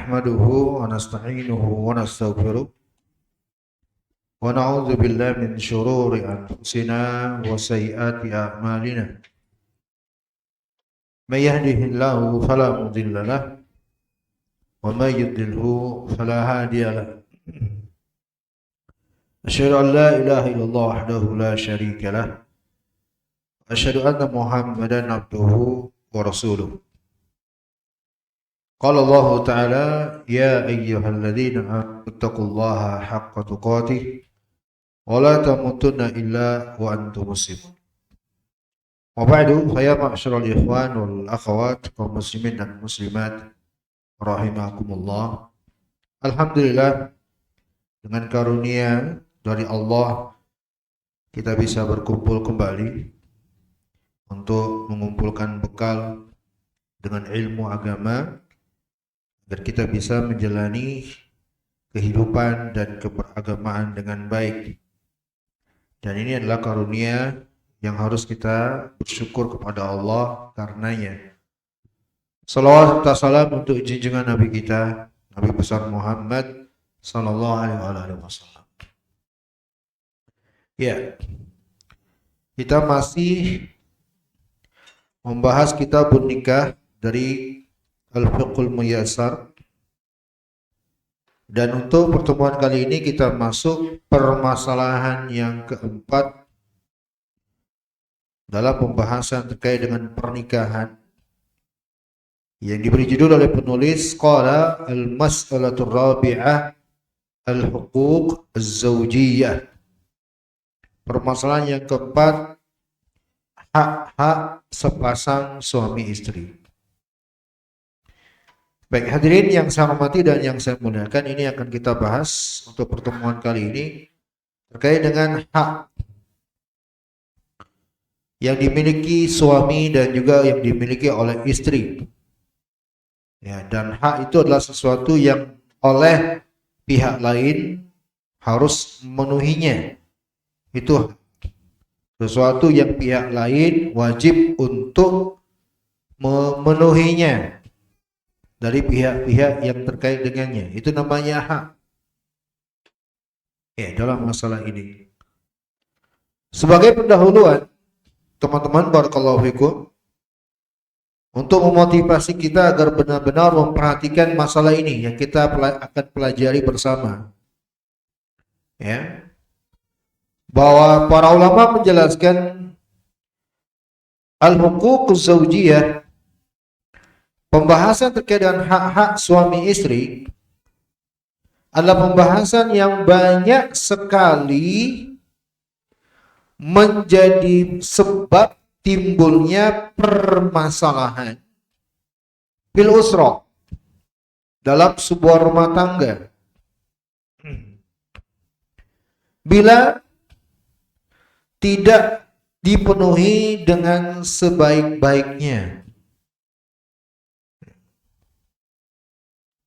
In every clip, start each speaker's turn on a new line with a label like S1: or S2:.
S1: نحمده ونستعينه ونستغفره ونعوذ بالله من شرور أنفسنا وسيئات أعمالنا من يهده الله فلا مضل له ومن يضلله فلا هادي له أشهد أن لا إله إلا الله وحده لا شريك له أشهد أن محمدا عبده ورسوله قال الله تعالى يا أيها الذين آمنوا اتقوا الله حق تقاته ولا تموتن إلا وأنتم مسلمون وبعد فيا معشر الإخوان والأخوات kaum muslimin dan muslimat rahimakumullah. Alhamdulillah, dengan karunia dari Allah kita bisa berkumpul kembali untuk mengumpulkan bekal dengan ilmu agama agar kita bisa menjalani kehidupan dan keberagamaan dengan baik. Dan ini adalah karunia yang harus kita bersyukur kepada Allah karenanya. Salawat dan salam untuk junjungan Nabi kita, Nabi besar Muhammad sallallahu alaihi wasallam. Ya, kita masih membahas kitabun nikah dari Al-Fiqhul Muyassar. Dan untuk pertemuan kali ini kita masuk permasalahan yang keempat dalam pembahasan terkait dengan pernikahan yang diberi judul oleh penulis qala al-mas'alatur rabi'ah al-huquq az-zawjiyah. Permasalahan yang keempat, hak-hak sepasang suami istri. Baik hadirin yang saya hormati dan yang saya muliakan, ini akan kita bahas untuk pertemuan kali ini terkait dengan hak yang dimiliki suami dan juga yang dimiliki oleh istri. Ya, dan hak itu adalah sesuatu yang oleh pihak lain harus memenuhinya. Itu sesuatu yang pihak lain wajib untuk memenuhinya dari pihak-pihak yang terkait dengannya. Itu namanya hak. Ya, dalam masalah ini. Sebagai pendahuluan, teman-teman barakallahu fikum, untuk memotivasi kita agar benar-benar memperhatikan masalah ini yang kita akan pelajari bersama. Ya. Bahwa para ulama menjelaskan al-huququz zawjiyah, pembahasan terkait dengan hak-hak suami istri adalah pembahasan yang banyak sekali menjadi sebab timbulnya permasalahan fil usra, dalam sebuah rumah tangga. Bila tidak dipenuhi dengan sebaik-baiknya.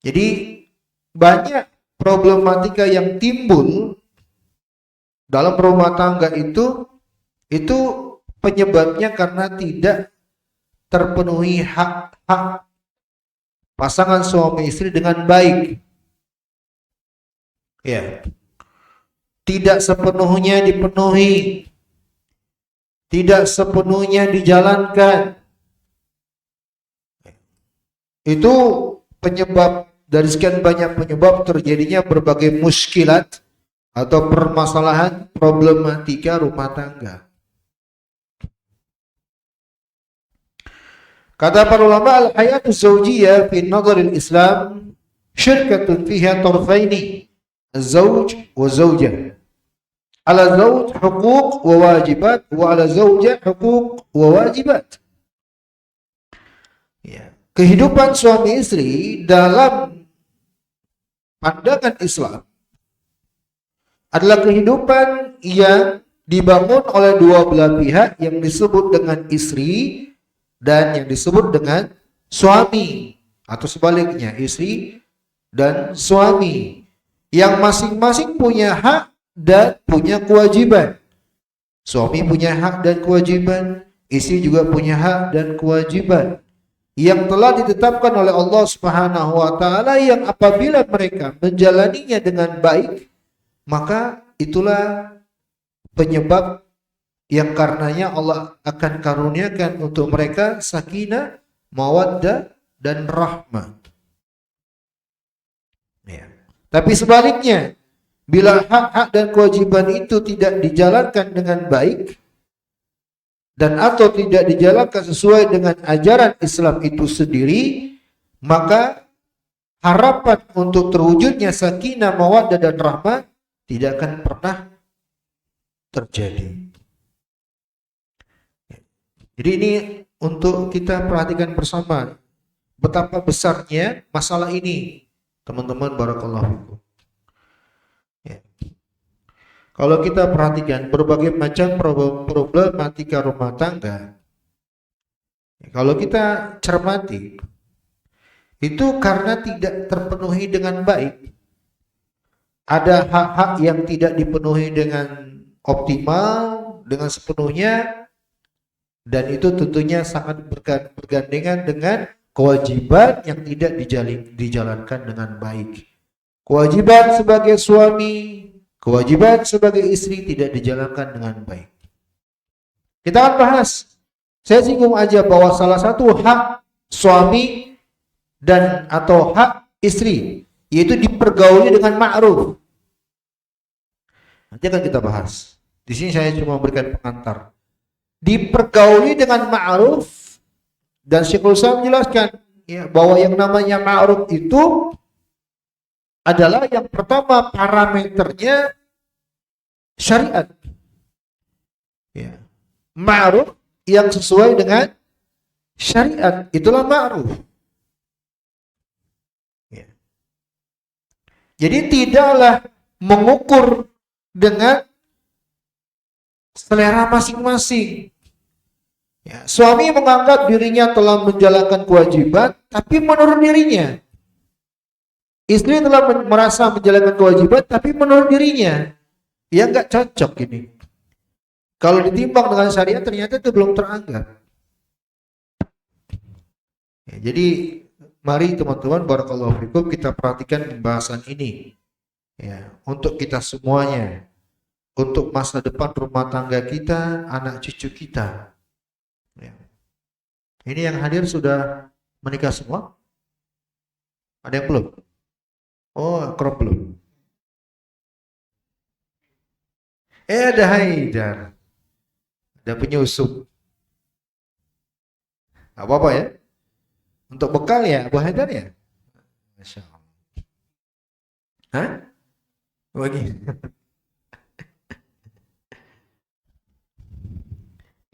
S1: Jadi banyak problematika yang timbul dalam rumah tangga itu penyebabnya karena tidak terpenuhi hak-hak pasangan suami istri dengan baik. Ya. Tidak sepenuhnya dipenuhi. Tidak sepenuhnya dijalankan. Itu penyebab, dari sekian banyak penyebab terjadinya berbagai muskilat atau permasalahan problematika rumah tangga. Kata para ulama, al-hayatu zawjiyah fi nazar al-Islam syirkatun fiha tarfaini, az-zawj wa zawjah. Ala zawj huquq wa wajibat wa ala zawjah huquq wa wajibat. Ya. Kehidupan suami istri dalam pandangan Islam adalah kehidupan yang dibangun oleh dua belah pihak yang disebut dengan istri dan yang disebut dengan suami, atau sebaliknya istri dan suami, yang masing-masing punya hak dan punya kewajiban. Suami punya hak dan kewajiban, istri juga punya hak dan kewajiban. yang telah ditetapkan oleh Allah Subhanahu wa taala, yang apabila mereka menjalaninya dengan baik, maka itulah penyebab yang karenanya Allah akan karuniakan untuk mereka sakinah, mawaddah, dan rahmat. Ya. Tapi sebaliknya, bila hak-hak dan kewajiban itu tidak dijalankan dengan baik dan atau tidak dijalankan sesuai dengan ajaran Islam itu sendiri, maka harapan untuk terwujudnya sakinah, mawaddah, dan rahmat tidak akan pernah terjadi. Jadi ini untuk kita perhatikan bersama betapa besarnya masalah ini, teman-teman. Barakallahu fikum. Ya. Kalau kita perhatikan berbagai macam problematika rumah tangga, kalau kita cermati, itu karena tidak terpenuhi dengan baik. Ada hak-hak yang tidak dipenuhi dengan optimal, dengan sepenuhnya, dan itu tentunya sangat bergandengan dengan kewajiban yang tidak dijalankan dengan baik. Kewajiban sebagai suami, kewajiban sebagai istri tidak dijalankan dengan baik. Kita akan bahas. Saya singgung aja bahwa salah satu hak suami dan atau hak istri yaitu dipergauli dengan ma'ruf. Nanti akan kita bahas. Di sini saya cuma memberikan pengantar. Dipergauli dengan ma'ruf, dan Syekhul Islam menjelaskan ya, bahwa yang namanya ma'ruf itu adalah yang pertama parameternya syariat. Ya. Ma'ruf yang sesuai dengan syariat, itulah ma'ruf. Ya. Jadi tidaklah mengukur dengan selera masing-masing. Ya. Suami menganggap dirinya telah menjalankan kewajiban, tapi menurut dirinya. Istri telah merasa menjalankan kewajiban, tapi menurut dirinya. Ya nggak cocok ini. Kalau ditimbang dengan syariat ternyata itu belum teranggap. Ya, jadi mari teman-teman barakallahu fikum kita perhatikan pembahasan ini. Ya, untuk kita semuanya. Untuk masa depan rumah tangga kita, anak cucu kita. Ya. Ini yang hadir sudah menikah semua? Ada yang belum? Oh, akrab belum. Ada Haidar. Ada penyusup. Gak apa-apa ya. Untuk bekal ya, Abu Haidar ya? Masya Allah. Hah? Bagi.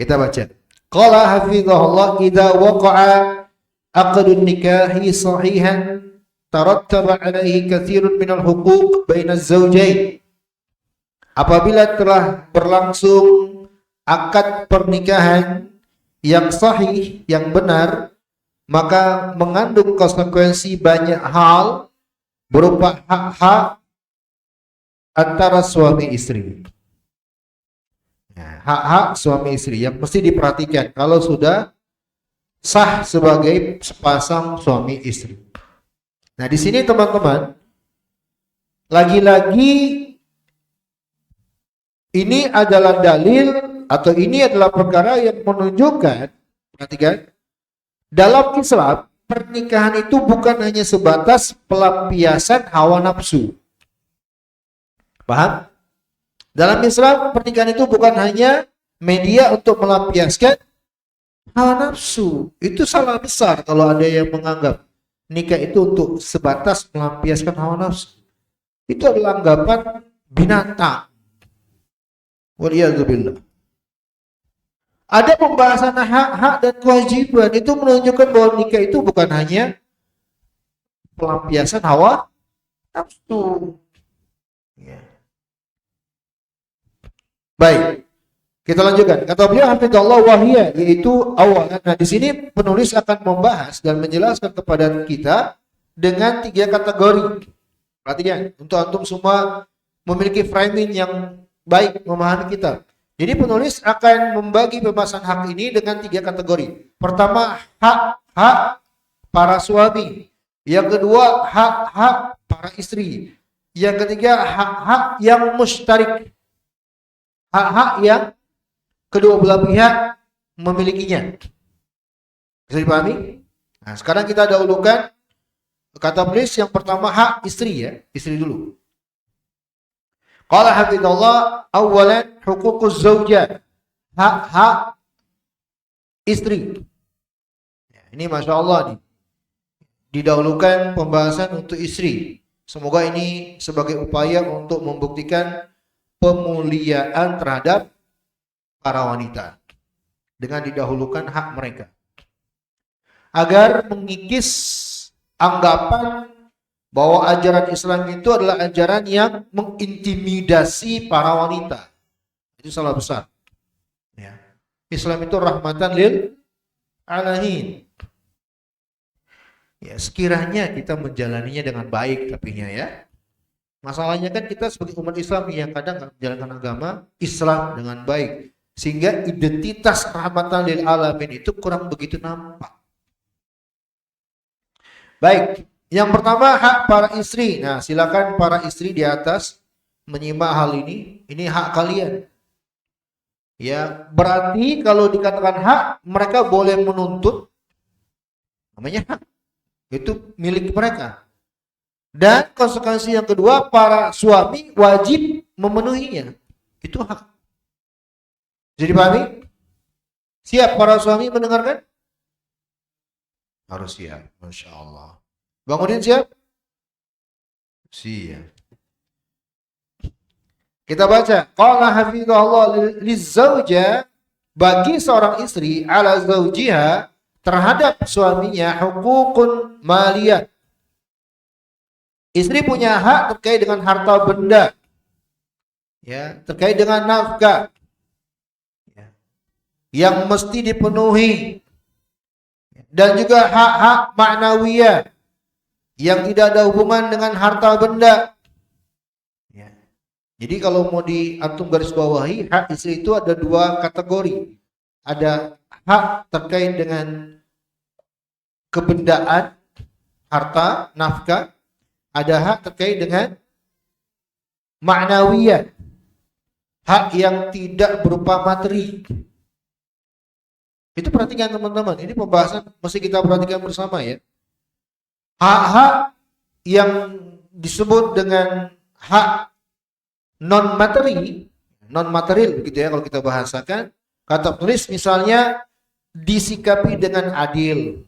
S1: Kita baca. Qala hafizahullah idza waqa'a aqdun nikahi sahihan tarattaba alaihi katsirun minal huquq bainaz zawjain. Apabila telah berlangsung akad pernikahan yang sahih, yang benar, maka mengandung konsekuensi banyak hal berupa hak-hak antara suami istri. Hak-hak suami istri yang mesti diperhatikan kalau sudah sah sebagai sepasang suami istri. Nah, di sini teman-teman, lagi-lagi ini adalah dalil atau ini adalah perkara yang menunjukkan, perhatikan, dalam Islam pernikahan itu bukan hanya sebatas pelampiasan hawa nafsu. Paham? Dalam Islam pernikahan itu bukan hanya media untuk melampiaskan hawa nafsu. Itu salah besar kalau ada yang menganggap nikah itu untuk sebatas melampiaskan hawa nafsu. Itu adalah anggapan binatang. Waliyadzubillah. Ada pembahasan hak-hak dan kewajiban itu menunjukkan bahwa nikah itu bukan hanya pelampiasan hawa nafsu. Ya. Baik, kita lanjutkan. Kata beliau hafizallah wahiyya, yaitu awal. Nah, di sini penulis akan membahas dan menjelaskan kepada kita dengan 3 kategori. Perhatikan, untuk antum semua memiliki framing yang baik memahami kitab. Jadi penulis akan membagi pembahasan hak ini dengan 3 kategori. Pertama, hak hak para suami. Yang kedua, hak-hak para istri. Yang ketiga, hak-hak yang mustarik. Hak-hak yang kedua belah pihak memilikinya. Bisa dipahami? Nah, sekarang kita dahulukan kata penulis yang pertama hak istri ya. Istri dulu. Qala hafizallah awalan hukukuz zaujah. Hak-hak istri. Ini Masya Allah nih. Didahulukan pembahasan untuk istri. Semoga ini sebagai upaya untuk membuktikan pemuliaan terhadap para wanita. Dengan didahulukan hak mereka. Agar mengikis anggapan bahwa ajaran Islam itu adalah ajaran yang mengintimidasi para wanita. Itu salah besar. Ya. Islam itu rahmatan lil alamin. Ya, sekiranya kita menjalaninya dengan baik tapinya ya. Masalahnya kan kita sebagai umat Islam yang kadang nggak menjalankan agama Islam dengan baik. Sehingga identitas rahmatan lil alamin itu kurang begitu nampak. Baik, yang pertama hak para istri. Nah, silakan para istri di atas menyimak hal ini. Ini hak kalian. Ya, berarti kalau dikatakan hak, mereka boleh menuntut. Namanya hak. Itu milik mereka. Dan konsekuensi yang kedua, para suami wajib memenuhinya. Itu hak. Jadi pahami? Siap para suami mendengarkan? Harus siap, Masya Allah. Bang Udin siap? Siap. Kita baca. Qala hafizahullah lizzauja, bagi seorang istri ala zaujiha, terhadap suaminya hukukun maliyah. Istri punya hak terkait dengan harta benda. Ya, terkait dengan nafkah. Ya, yang mesti dipenuhi. Dan juga hak-hak ma'nawiyah yang tidak ada hubungan dengan harta benda. Ya. Jadi kalau mau diantum garis bawahi, hak istri itu ada dua kategori. Ada hak terkait dengan kebendaan, harta, nafkah. Ada hak terkait dengan ma'nawiyah, hak yang tidak berupa materi. Itu perhatikan teman-teman, ini pembahasan mesti kita perhatikan bersama ya. Hak-hak yang disebut dengan hak non-materi, non-material begitu ya kalau kita bahasakan. Kata penulis misalnya disikapi dengan adil.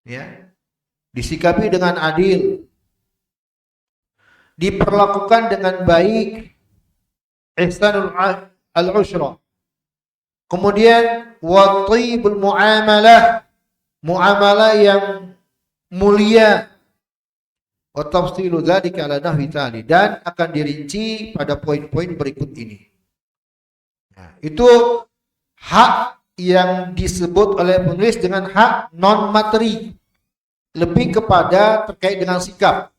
S1: Ya. Disikapi dengan adil. Diperlakukan dengan baik. Ihsanul al-usyra. Kemudian wathibul muamalah, muamalah yang mulia. Wa tafsilu dzalika ala nahwi tali, dan akan dirinci pada poin-poin berikut ini. Nah, itu hak yang disebut oleh penulis dengan hak non materi, lebih kepada terkait dengan sikap.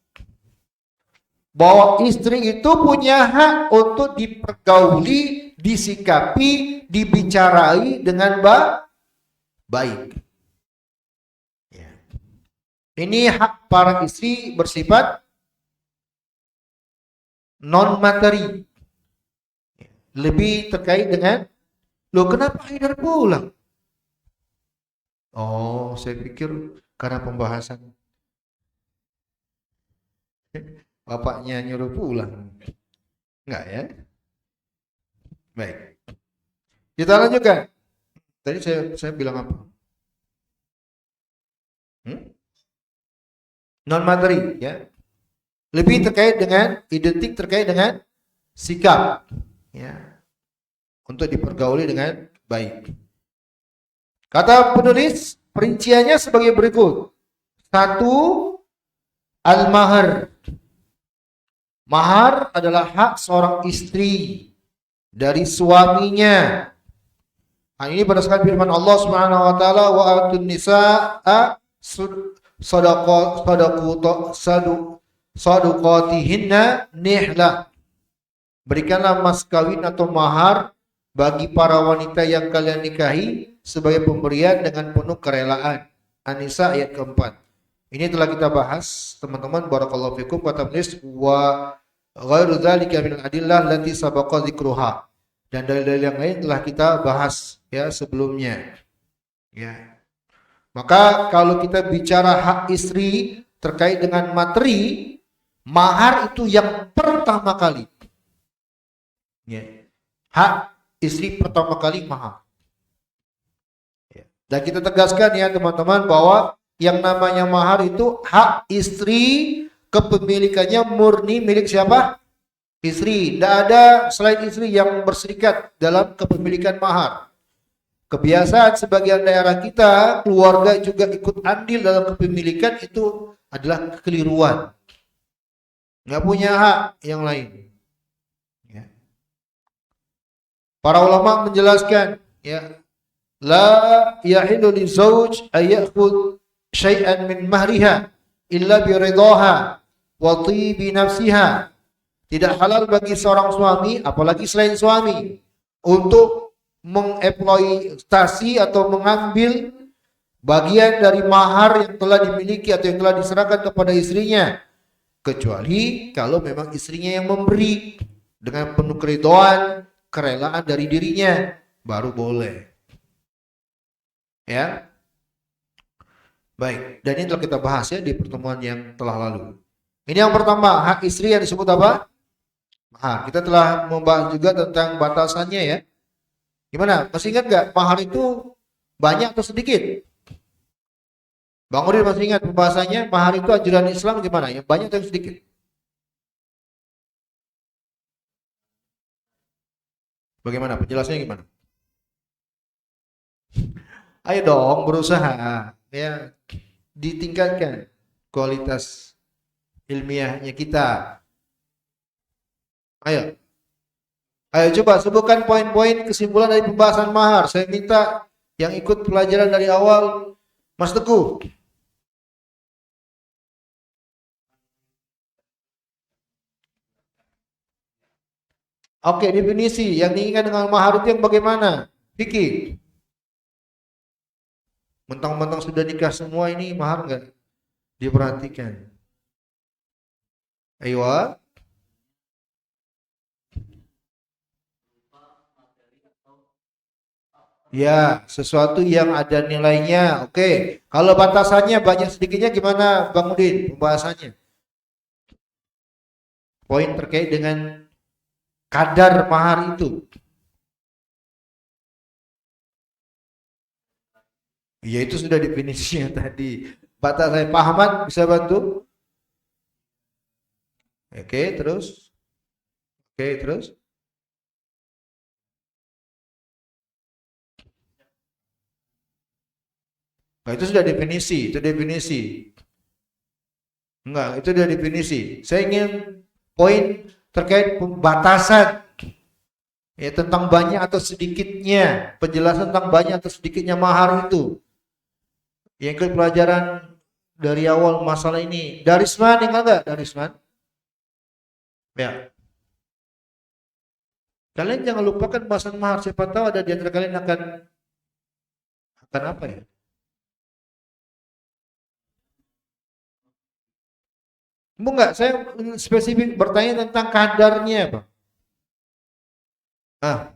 S1: Bahwa istri itu punya hak untuk dipergauli, disikapi, dibicarai dengan baik. Ya. Ini hak para istri bersifat non-materi. Lebih terkait dengan, loh kenapa Haidar pulang? Oh, saya pikir karena pembahasan. Bapaknya nyuruh pulang. Enggak ya? Baik. Kita lanjutkan. Tadi saya bilang apa? Non materi ya. Lebih terkait dengan identik terkait dengan sikap ya. Untuk dipergauli dengan baik. Kata penulis, perinciannya sebagai berikut. 1, al-mahar. Mahar adalah hak seorang istri dari suaminya. Nah, ini berdasarkan firman Allah Subhanahu wa taala, wa atun nisaa sadaqatihinna nihla. Berikanlah mas kawin atau mahar bagi para wanita yang kalian nikahi sebagai pemberian dengan penuh kerelaan. An-Nisa ayat keempat. Ini telah kita bahas, teman-teman. Barakallahu fikum. Kata penulis, wa ghairu dzalika minal adillah allati sabaqa dzikruha. Dan dalil-dalil yang lain telah kita bahas ya sebelumnya. Ya. Maka kalau kita bicara hak istri terkait dengan materi, mahar itu yang pertama kali. Ya. Hak istri pertama kali mahar. Ya. Dan kita tegaskan ya teman-teman bahwa yang namanya mahar itu hak istri, kepemilikannya murni milik siapa? Istri. Tidak ada selain istri yang berserikat dalam kepemilikan mahar. Kebiasaan sebagian daerah kita, keluarga juga ikut andil dalam kepemilikan, itu adalah kekeliruan. Nggak punya hak yang lain. Ya. Para ulama menjelaskan, ya, la yahilu li zawj ayakhud syai'an min mahriha illa bi ridhaha wa tibi nafsiha. Tidak halal bagi seorang suami, apalagi selain suami, untuk mengeksploitasi atau mengambil bagian dari mahar yang telah dimiliki atau yang telah diserahkan kepada istrinya, kecuali kalau memang istrinya yang memberi dengan penuh keridhaan, kerelaan dari dirinya, baru boleh. Ya. Baik, dan ini telah kita bahas ya di pertemuan yang telah lalu. Ini yang pertama, hak istri yang disebut apa? Mahar. Kita telah membahas juga tentang batasannya ya. Gimana? Masih ingat nggak mahar itu banyak atau sedikit? Bang Udin masih ingat pembahasannya mahar itu ajaran Islam gimana? Yang banyak atau yang sedikit? Bagaimana? Penjelasannya gimana? Ayo dong berusaha ya, ditingkatkan kualitas ilmiahnya kita. Ayo. Ayo coba sebutkan poin-poin kesimpulan dari pembahasan mahar. Saya minta yang ikut pelajaran dari awal, Mas Teguh. Oke, definisi yang diinginkan dengan mahar itu yang bagaimana? Vicky. Mentang-mentang sudah nikah semua ini mahar nggak diperhatikan? Ayo. Ya, sesuatu yang ada nilainya. Oke. Kalau batasannya banyak sedikitnya gimana Bang Udin pembahasannya? Poin terkait dengan kadar mahar itu. Ya itu sudah definisinya tadi. Batas saya Pak Ahmad bisa bantu? Oke, terus? Oke, terus? Nah, itu sudah definisi, itu definisi. Enggak, itu sudah definisi. Saya ingin poin terkait batasan. Ya, tentang banyak atau sedikitnya, penjelasan tentang banyak atau sedikitnya mahar itu. Yang ikut pelajaran dari awal masalah ini. Darisman, ingat nggak Darisman? Ya. Kalian jangan lupakan bahasan mahar. Siapa tahu ada di antara kalian akan apa ya? Enggak, saya spesifik bertanya tentang kadarnya, Bang.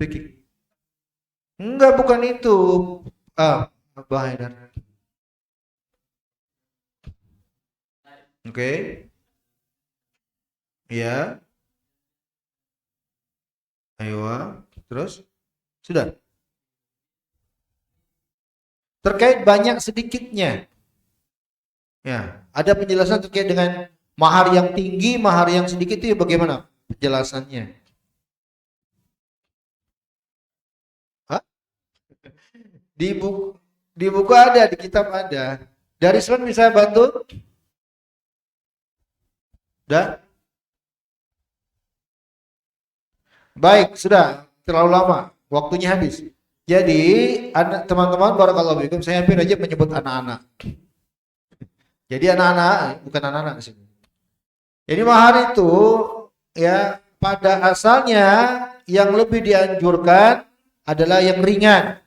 S1: Pikir. Enggak, bukan itu. Bang Haidar. Oke. Iya. Ayo. Terus? Sudah. Terkait banyak sedikitnya. Ya, ada penjelasan terkait dengan mahar yang tinggi, mahar yang sedikit itu bagaimana penjelasannya? Hah? Di buku ada, di kitab ada. Darisman bisa bantu? Udah? Baik, sudah terlalu lama. Waktunya habis. Jadi, teman-teman barakallahu fikum, saya hampir aja menyebut anak-anak. Jadi anak-anak, bukan anak-anak di sini. Jadi mahar itu ya pada asalnya yang lebih dianjurkan adalah yang ringan,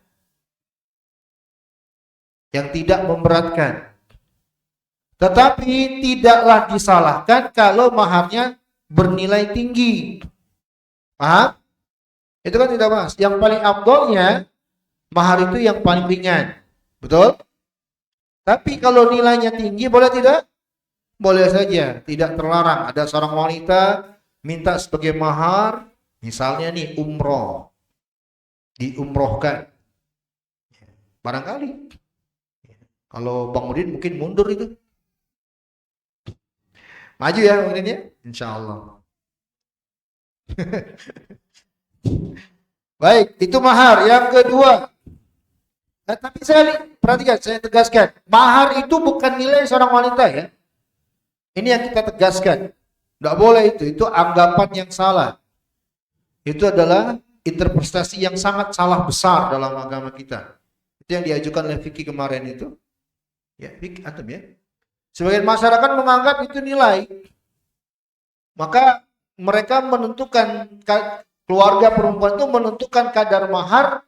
S1: yang tidak memberatkan. Tetapi tidaklah disalahkan kalau maharnya bernilai tinggi. Paham? Itu kan tidak mas. Yang paling afdolnya mahar itu yang paling ringan. Betul? Tapi kalau nilainya tinggi boleh tidak? Boleh saja, tidak terlarang. Ada seorang wanita minta sebagai mahar, misalnya nih umroh. Diumrohkan. Barangkali. Kalau Bang Udin mungkin mundur itu. Maju ya Bang Udin ya? Insya Allah. Baik, itu mahar. Yang kedua. Nah, tapi saya perhatikan, saya tegaskan. Mahar itu bukan nilai seorang wanita ya. Ini yang kita tegaskan. Tidak boleh itu anggapan yang salah. Itu adalah interpretasi yang sangat salah besar dalam agama kita. Itu yang diajukan oleh Vicky kemarin itu. Ya, Vicky antum ya. Sebagian masyarakat menganggap itu nilai. Maka mereka menentukan, keluarga perempuan itu menentukan kadar mahar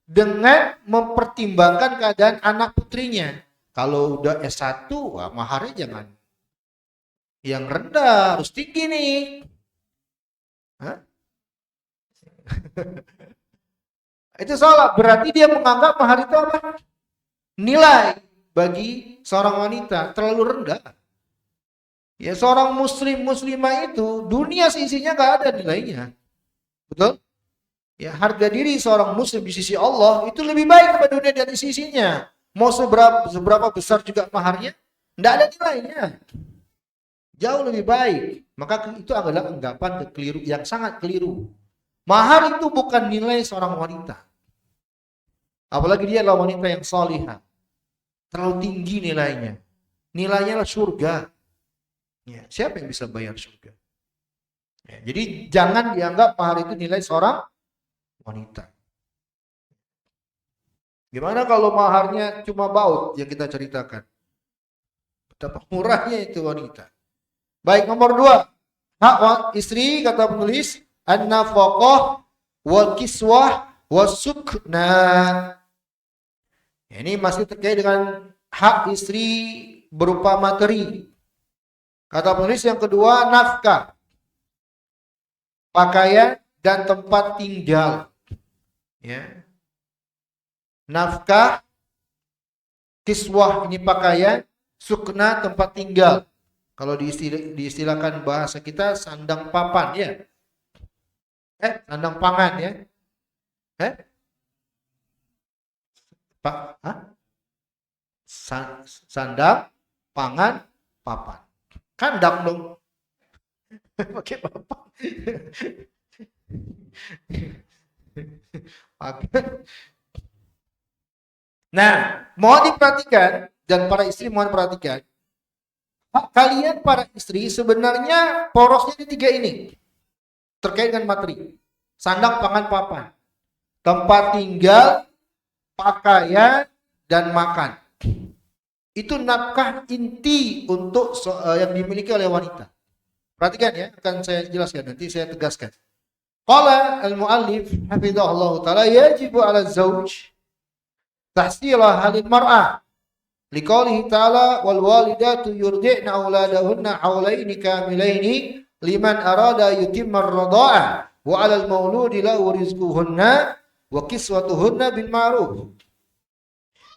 S1: dengan mempertimbangkan keadaan anak putrinya. Kalau udah S1, wah maharnya jangan yang rendah, harus tinggi nih. Hah? Itu salah, berarti dia menganggap mahar itu apa? Nilai bagi seorang wanita terlalu rendah. Ya seorang muslimah itu dunia isinya gak ada nilainya. Betul? Ya harga diri seorang muslim di sisi Allah itu lebih baik daripada dunia dan isinya. Mau seberapa besar juga maharnya, tidak ada nilainya. Jauh lebih baik. Maka itu adalah anggapan keliru yang sangat keliru. Mahar itu bukan nilai seorang wanita. Apalagi dia adalah wanita yang salihah. Terlalu tinggi nilainya. Nilainya adalah surga. Ya, siapa yang bisa bayar surga? Ya, jadi jangan dianggap mahar itu nilai seorang wanita. Gimana kalau maharnya cuma baut yang kita ceritakan? Betapa murahnya itu wanita. Baik, nomor 2. Hak istri, kata penulis, an-nafaqah wal kiswah wasukna. Ini masih terkait dengan hak istri berupa materi. Kata penulis yang kedua, nafkah, pakaian dan tempat tinggal. Ya. Nafkah, kiswah ini pakaian, sukna tempat tinggal. Kalau diistilahkan bahasa kita sandang papan ya. Sandang pangan ya. Sandang, pangan, papan. Kandang dong. Pakai papan. Nah, mohon diperhatikan dan para istri mohon perhatikan. Kalian para istri sebenarnya porosnya di 3 ini. Terkait dengan materi. Sandang, pangan, papan. Tempat tinggal, pakaian, dan makan. Itu nafkah inti untuk yang dimiliki oleh wanita. Perhatikan ya, akan saya jelaskan, nanti saya tegaskan. Qala al-muallif hafizahullah ta'ala yajibu 'ala zawj tahsila halil mar'ah liqaulihi ta'ala wal walidatu yurdi'na auladahunna haulaini kamilaini liman arada yutimma ar-radha'ah wa 'alal mauludi lahu rizquhunna wa kiswatuhunna bil ma'ruf.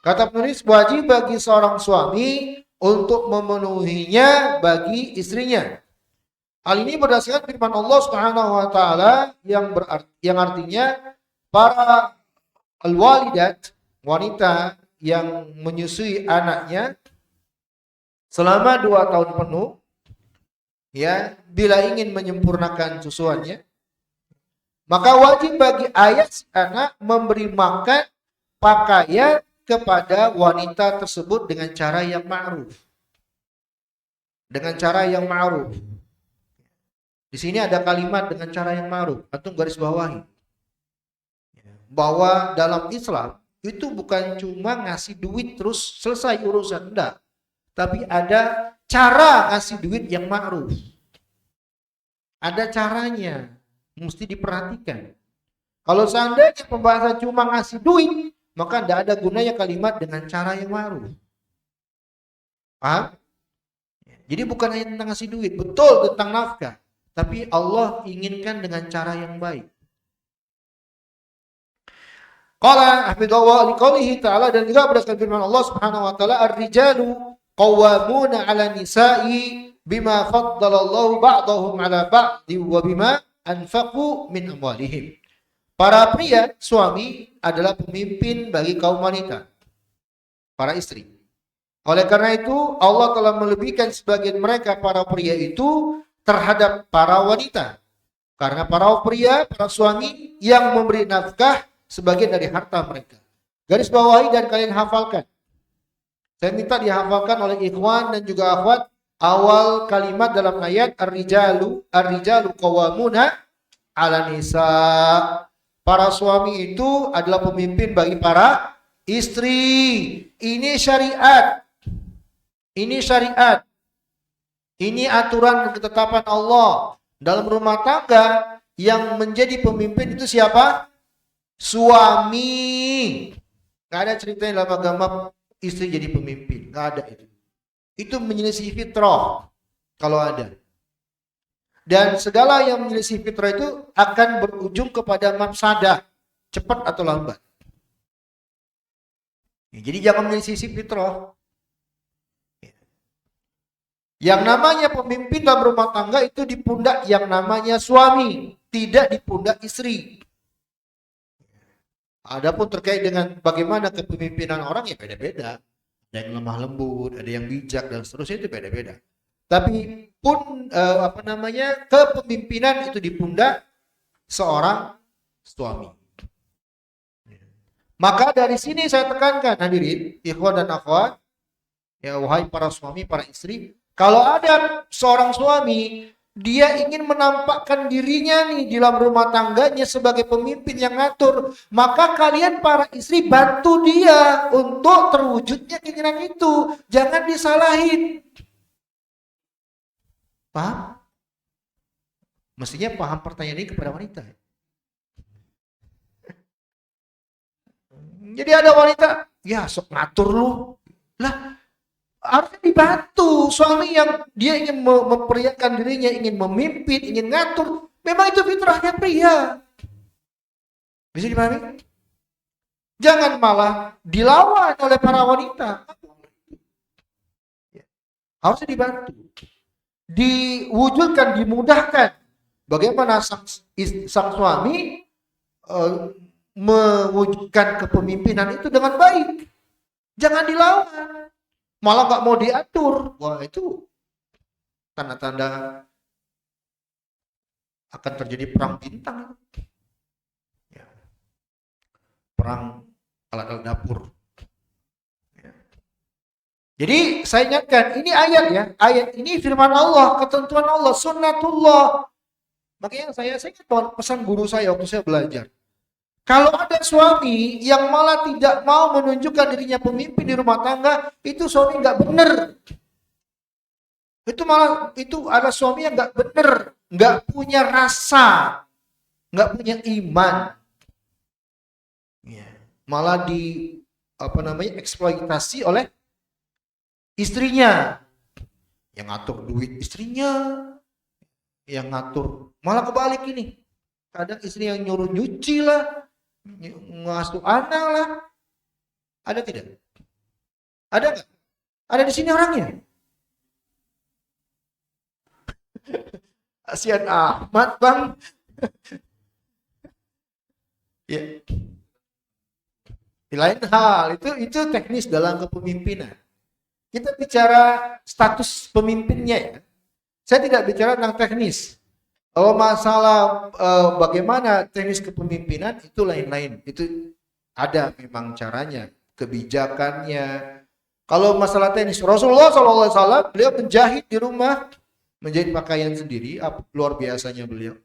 S1: Kata penulis, wajib bagi seorang suami untuk memenuhinya bagi istrinya. Hal ini berdasarkan firman Allah Subhanahu wa taala yang artinya para al-walidat, wanita yang menyusui anaknya selama 2 tahun penuh ya, bila ingin menyempurnakan susuannya, maka wajib bagi ayah si anak memberi makan, pakaian kepada wanita tersebut dengan cara yang ma'ruf. Dengan cara yang ma'ruf. Di sini ada kalimat dengan cara yang ma'ruf. Antum garis bawahi. Bahwa dalam Islam itu bukan cuma ngasih duit terus selesai urusan, enggak. Tapi ada cara ngasih duit yang ma'ruf. Ada caranya, mesti diperhatikan. Kalau seandainya pembahasan cuma ngasih duit, maka tidak ada gunanya kalimat dengan cara yang baru. Paham? Jadi bukan hanya tentang ngasih duit, betul tentang nafkah. Tapi Allah inginkan dengan cara yang baik. Qala hafidhahullah liqaulihi ta'ala, dan juga berdasarkan firman Allah Subhanahu wa taala, ar-rijalu qawwamuna 'ala nisa'i bima faddalallahu ba'dahum 'ala ba'di wa bima anfaqu min amwalihim. Para pria, suami adalah pemimpin bagi kaum wanita, para istri. Oleh karena itu, Allah telah melebihkan sebagian mereka, para pria itu, terhadap para wanita. Karena para pria, para suami yang memberi nafkah sebagian dari harta mereka. Garis bawahi dan kalian hafalkan. Saya minta dihafalkan oleh ikhwan dan juga akhwat awal kalimat dalam ayat ar-rijalu qawwamuna 'ala nisa. Para suami itu adalah pemimpin bagi para istri. Ini syariat. Ini syariat. Ini aturan ketetapan Allah. Dalam rumah tangga yang menjadi pemimpin itu siapa? Suami. Gak ada ceritanya dalam agama istri jadi pemimpin. Gak ada itu. Itu menyelisih fitrah kalau ada. Dan segala yang menyelisih fitrah itu akan berujung kepada mafsadah, cepat atau lambat. Jadi jangan menyelisih fitrah. Yang namanya pemimpin dalam rumah tangga itu di pundak yang namanya suami, tidak di pundak istri. Adapun terkait dengan bagaimana kepemimpinan orang ya beda-beda. Ada yang lemah lembut, ada yang bijak dan seterusnya, itu beda-beda. Tapi pun kepemimpinan itu di pundak seorang suami. Maka dari sini saya tekankan hadirin, ikhwan dan akhwat, ya wahai para suami, para istri, kalau ada seorang suami dia ingin menampakkan dirinya nih di dalam rumah tangganya sebagai pemimpin yang ngatur, maka kalian para istri bantu dia untuk terwujudnya keinginan itu. Jangan disalahin. Paham? Mestinya paham pertanyaan ini kepada wanita. Jadi ada wanita, ya sok ngatur lu. Lah, harusnya dibantu. Suami yang dia ingin memperlihatkan dirinya, ingin memimpin, ingin ngatur, memang itu fitrahnya pria. Bisa dipahami? Jangan malah dilawan oleh para wanita. Harusnya dibantu, diwujudkan, dimudahkan. Bagaimana sang suami mewujudkan kepemimpinan itu dengan baik. Jangan dilawan, malah gak mau diatur. Wah, itu tanda-tanda akan terjadi perang bintang. Ya. Perang alat-alat dapur. Ya. Jadi saya ingatkan, ini ayat ya. Ayat ini firman Allah, ketentuan Allah, sunnatullah. Makanya saya ingat pesan guru saya waktu saya belajar. Kalau ada suami yang malah tidak mau menunjukkan dirinya pemimpin di rumah tangga, itu suami nggak benar. Itu ada suami yang nggak benar, nggak punya rasa, nggak punya iman. Ya. Malah eksploitasi oleh istrinya, yang ngatur duit istrinya, yang ngatur malah kebalik ini. Kadang istri yang nyuruh nyuci lah, ngasuh anak lah. Ada tidak? Ada nggak? Ada di sini orangnya. Asian Ahmad bang. Ya. Di lain hal itu teknis dalam kepemimpinan. Kita bicara status pemimpinnya ya. Saya tidak bicara tentang teknis. Kalau masalah bagaimana teknis kepemimpinan itu lain-lain. Itu ada memang caranya, kebijakannya. Kalau masalah teknis, Rasulullah SAW beliau menjahit di rumah, menjahit pakaian sendiri, luar biasanya beliau.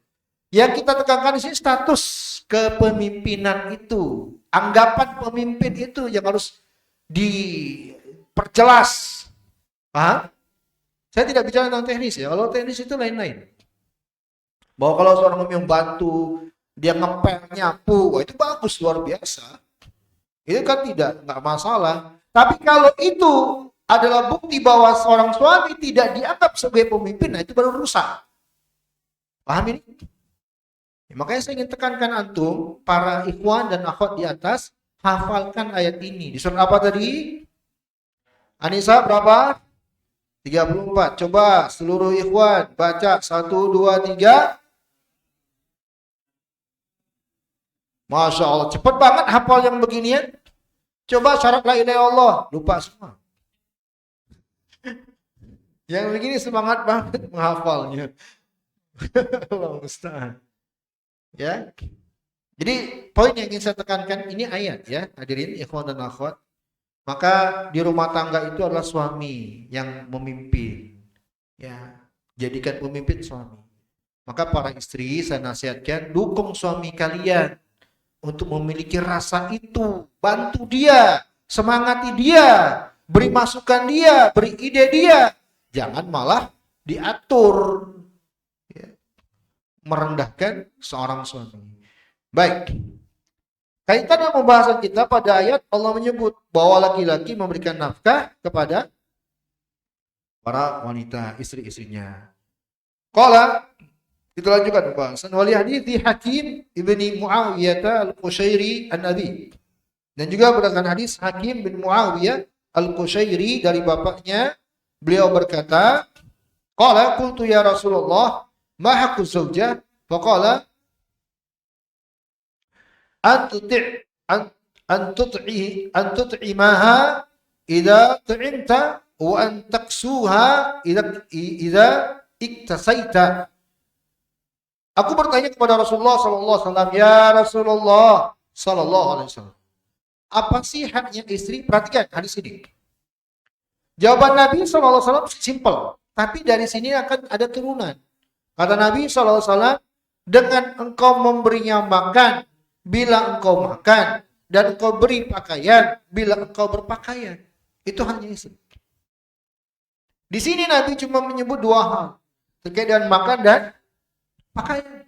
S1: Yang kita tekankan di sini status kepemimpinan itu, anggapan pemimpin itu yang harus diperjelas. Paham? Saya tidak bicara tentang teknis ya. Kalau teknis itu lain-lain. Bahwa kalau seorang yang bantu dia ngepel, nyapu, wah itu bagus, luar biasa. Itu kan nggak masalah. Tapi kalau itu adalah bukti bahwa seorang suami tidak dianggap sebagai pemimpin, nah itu baru rusak. Paham ini? Ya, makanya saya ingin tekankan antum, para ikhwan dan akhwat di atas, hafalkan ayat ini. Di surat apa tadi? Anissa berapa? 34. Coba seluruh ikhwan baca 1, 2, 3. Masya Allah, cepat banget hafal yang beginian. Coba syarat la ilaha illallah, lupa semua. Yang begini semangat banget menghafalnya. Allah musta'an. Ya. Jadi poin yang ingin saya tekankan ini ayat ya, hadirin ikhwan dan akhwat. Maka di rumah tangga itu adalah suami yang memimpin. Ya, jadikan pemimpin suami. Maka para istri saya nasihatkan dukung suami kalian untuk memiliki rasa itu, bantu dia, semangati dia, beri masukan dia, beri ide dia. Jangan malah diatur, ya, merendahkan seorang suami. Baik. Kaitan dengan pembahasan kita pada ayat Allah menyebut bahwa laki-laki memberikan nafkah kepada para wanita, istri-istrinya. Qala, kita lanjutkan pembahasan. Wali hadithi Hakim ibni Muawiyah al-Qushairi an-Nabi. Dan juga berdasarkan hadis Hakim bin Muawiyah al-Qushairi dari bapaknya, beliau berkata, qala qultu ya Rasulullah, ma haqqu zawjah? Faqala an tut'imaha idza ta'imta wa an taksuha idza iktasaita. Aku bertanya kepada Rasulullah sallallahu alaihi wasallam, ya Rasulullah sallallahu alaihi wasallam, apa sih haknya istri? Perhatikan hadis ini. Jawaban Nabi sallallahu alaihi wasallam simpel, tapi dari sini akan ada turunan. Kata Nabi sallallahu alaihi wasallam, dengan engkau memberinya makan bila engkau makan, dan engkau beri pakaian bila engkau berpakaian. Itu hanya istri. Di sini Nabi cuma menyebut dua hal terkait dengan makan dan pakaian.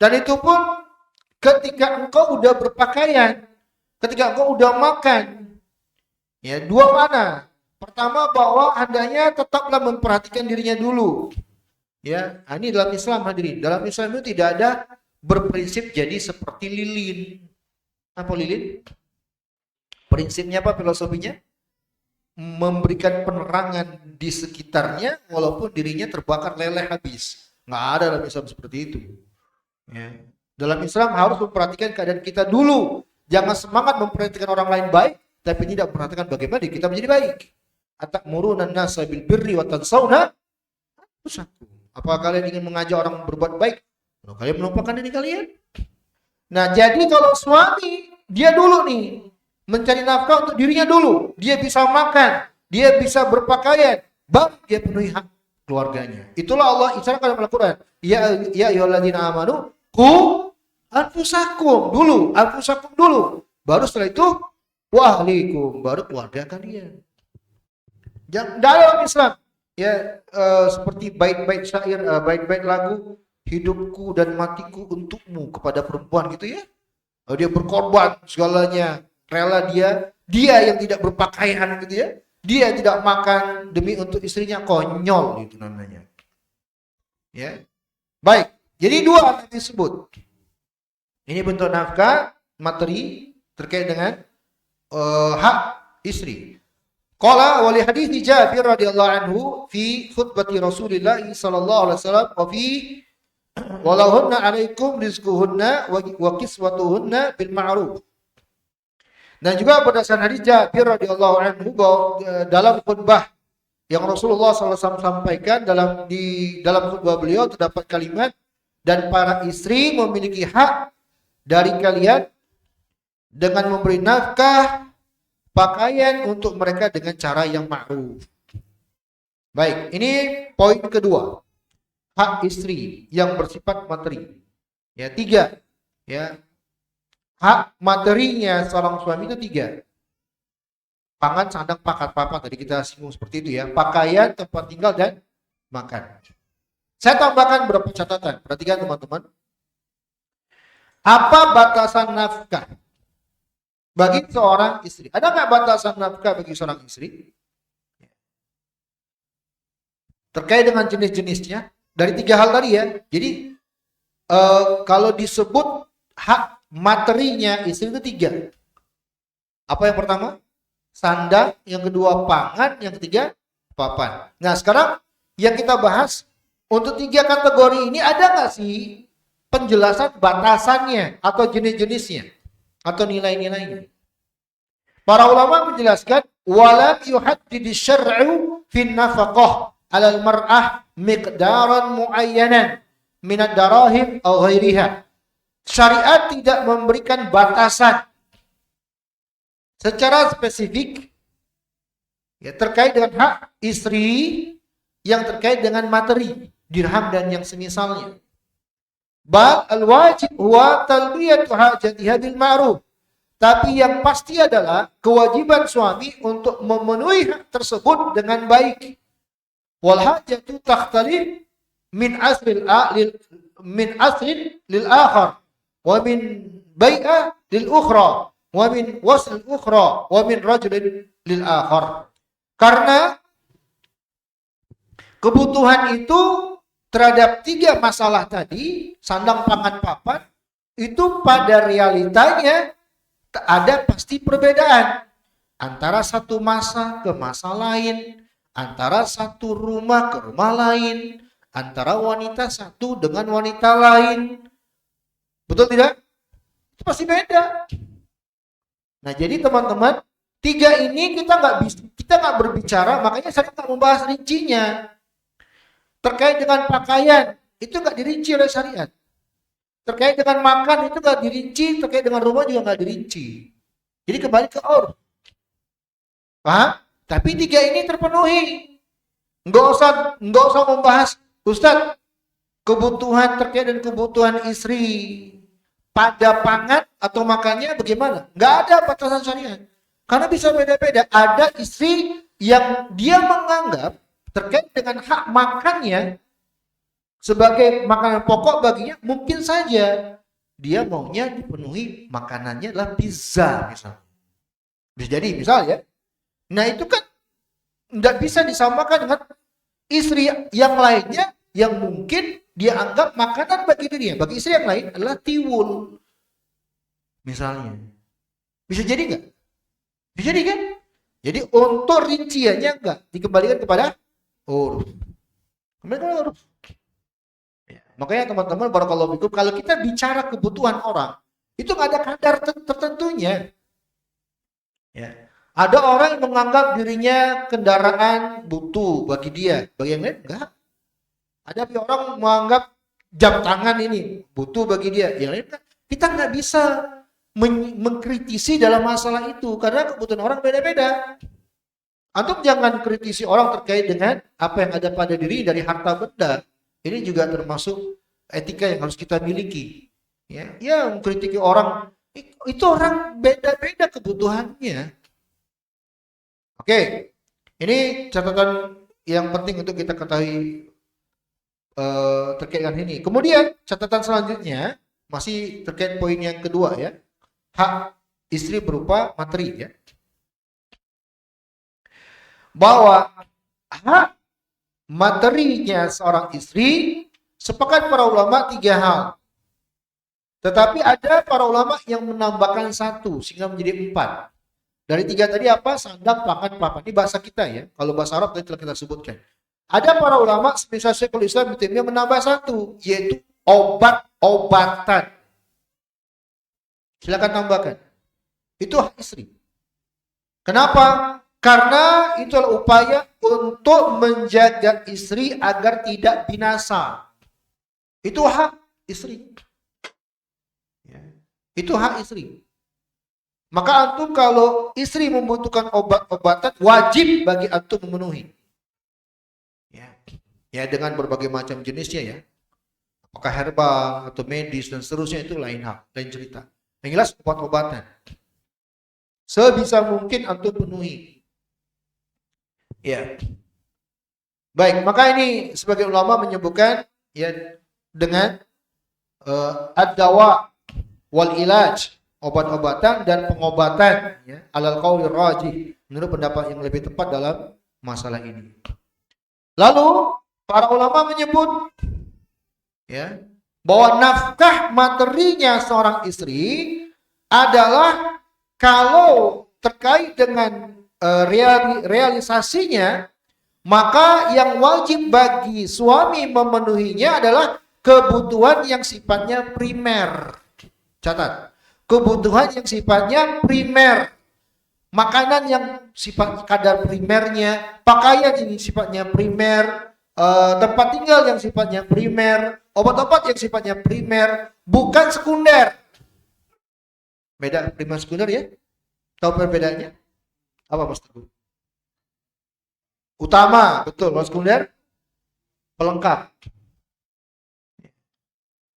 S1: Dan itu pun ketika engkau udah berpakaian, ketika engkau udah makan. Ya, dua mana? Pertama, bahwa hendaknya tetaplah memperhatikan dirinya dulu. Ya, ini dalam Islam hadirin. Dalam Islam itu tidak ada berprinsip jadi seperti lilin. Apa lilin? Prinsipnya apa, filosofinya? Memberikan penerangan di sekitarnya walaupun dirinya terbakar leleh habis. Nggak ada dalam Islam seperti itu. Ya. Dalam Islam harus memperhatikan keadaan kita dulu. Jangan semangat memperhatikan orang lain baik, tapi tidak memperhatikan bagaimana kita menjadi baik. Atamuruna an-nasa bil birri wa tansawna anfusakum. Apa kalian ingin mengajak orang berbuat baik? Kalau kalian melupakan diri kalian. Nah, jadi kalau suami, dia dulu nih, mencari nafkah untuk dirinya dulu. Dia bisa makan, dia bisa berpakaian, baru dia penuhi hak keluarganya. Itulah Allah isyaratkan dalam Al-Quran. Ya ayyuhalladzina amanu, qu anfusakum dulu, anfusakum dulu. Baru setelah itu, wa ahlikum, baru keluarga kalian. Dalam Islam, ya seperti bait-bait syair, bait-bait lagu, hidupku dan matiku untukmu kepada perempuan gitu ya. Dia berkorban segalanya, rela dia yang tidak berpakaian gitu ya. Dia tidak makan demi untuk istrinya, konyol itu namanya. Ya. Baik. Jadi dua yang disebut. Ini bentuk nafkah materi terkait dengan hak istri. Qala wa li hadithi Jabir radhiyallahu anhu fi khutbati Rasulillah sallallahu alaihi wasallam wa fi walahunna alaikum rizquhunna wa kiswatuhunna bil ma'ruf. Dan juga berdasarkan hadis Jabir radhiyallahu anhu bahwa dalam khutbah yang Rasulullah SAW sampaikan di dalam khutbah beliau terdapat kalimat, dan para istri memiliki hak dari kalian dengan memberi nafkah, pakaian untuk mereka dengan cara yang ma'ruf. Baik, ini poin kedua. Hak istri yang bersifat materi. Ya, tiga. Ya. Hak materinya seorang suami itu tiga. Pangan, sandang, papan. Tadi kita singgung seperti itu ya. Pakaian, tempat tinggal, dan makan. Saya tambahkan beberapa catatan. Perhatikan teman-teman. Apa batasan nafkah bagi seorang istri? Ada nggak batasan nafkah bagi seorang istri? Terkait dengan jenis-jenisnya dari 3 hal tadi ya. Jadi kalau disebut hak materinya istri itu 3. Apa yang pertama? Sandang, yang kedua pangan, yang ketiga papan. Nah sekarang yang kita bahas untuk 3 kategori ini ada nggak sih penjelasan batasannya atau jenis-jenisnya atau nilai-nilainya? Para ulama menjelaskan wala yuhaddid syar'u fi nafaqah 'ala al-mar'ah miqdaran muayyanan min ad-darahim aw ghairiha. Syariat tidak memberikan batasan secara spesifik ya, terkait dengan hak istri yang terkait dengan materi, dirham dan yang semisalnya. Bal al-wajib huwa talbiyatu hajatiha bil ma'ruf. Tapi yang pasti adalah kewajiban suami untuk memenuhi hak tersebut dengan baik. Wal hajatu takhtalif min asril lil akhar wa min bai'ah lil ukhra wa min wasl ukhra wa min rajulin lil akhar. Karena kebutuhan itu terhadap 3 masalah tadi, sandang, pangan, papan, itu pada realitanya ada pasti perbedaan antara satu masa ke masa lain, antara satu rumah ke rumah lain, antara wanita satu dengan wanita lain. Betul tidak? Itu pasti beda. Nah, jadi teman-teman, 3 ini kita nggak berbicara, makanya saya nggak membahas rincinya. Terkait dengan pakaian, itu nggak dirinci oleh syariat. Terkait dengan makan, itu nggak dirinci. Terkait dengan rumah juga nggak dirinci. Jadi kembali ke urf. Paham? Tapi 3 ini terpenuhi. Nggak usah membahas, Ustadz, kebutuhan terkait dengan kebutuhan istri pada pangan atau makannya bagaimana? Nggak ada batasan syariat. Karena bisa beda-beda. Ada istri yang dia menganggap terkait dengan hak makannya sebagai makanan pokok baginya, mungkin saja dia maunya dipenuhi makanannya adalah pizza misalnya. Bisa jadi misalnya. Nah itu kan tidak bisa disamakan dengan istri yang lainnya yang mungkin dia anggap makanan bagi dirinya. Bagi istri yang lain adalah tiwul misalnya. Bisa jadi nggak? Bisa jadi kan? Jadi untuk rinciannya enggak dikembalikan kepada uruf. Kembali ke uruf. Ya. Makanya teman-teman barakallahu fikum, kalau kita bicara kebutuhan orang, itu nggak ada kadar tertentunya. Ya. Ada orang yang menganggap dirinya kendaraan butuh bagi dia, bagi yang lain enggak. Ada orang menganggap jam tangan ini butuh bagi dia, yang lain enggak. Kita nggak bisa mengkritisi dalam masalah itu karena kebutuhan orang beda-beda. Antum jangan kritisi orang terkait dengan apa yang ada pada diri dari harta benda. Ini juga termasuk etika yang harus kita miliki. Ya, mengkritiki orang itu orang beda-beda kebutuhannya. Oke, ini catatan yang penting untuk kita ketahui terkait dengan ini. Kemudian catatan selanjutnya masih terkait poin yang kedua ya. Hak istri berupa materi ya. Bahwa hak materinya seorang istri sepakat para ulama 3 hal. Tetapi ada para ulama yang menambahkan 1 sehingga menjadi 4. Dari 3 tadi apa? Sandang, pangan, papan. Ini bahasa kita ya. Kalau bahasa Arab tadi telah kita sebutkan. Ada para ulama semisal Syekhul Islam Ibnu menambah 1 yaitu obat-obatan. Silakan tambahkan. Itu hak istri. Kenapa? Karena itu adalah upaya untuk menjaga istri agar tidak binasa. Itu hak istri. Ya. Itu hak istri. Maka antum kalau istri membutuhkan obat-obatan, wajib bagi antum memenuhi. Ya, dengan berbagai macam jenisnya ya. Apakah herbal atau medis dan seterusnya itu lain hal, lain cerita. Yang jelas obat-obatan. Sebisa mungkin antum penuhi. Ya. Baik, maka ini sebagai ulama menyebutkan ya dengan ad-dawa wal ilaj, obat-obatan dan pengobatan, ya, alal qauli rajih, menurut pendapat yang lebih tepat dalam masalah ini. Lalu para ulama menyebut, ya, bahwa nafkah materinya seorang istri adalah kalau terkait dengan realisasinya, maka yang wajib bagi suami memenuhinya adalah kebutuhan yang sifatnya primer. Catat, kebutuhan yang sifatnya primer. Makanan yang sifat kadar primernya, pakaian yang sifatnya primer, tempat tinggal yang sifatnya primer, obat-obat yang sifatnya primer, bukan sekunder. Beda primer sekunder, ya? Tahu perbedaannya? Apa Mas Teguh? Utama, betul. Mas sekunder pelengkap.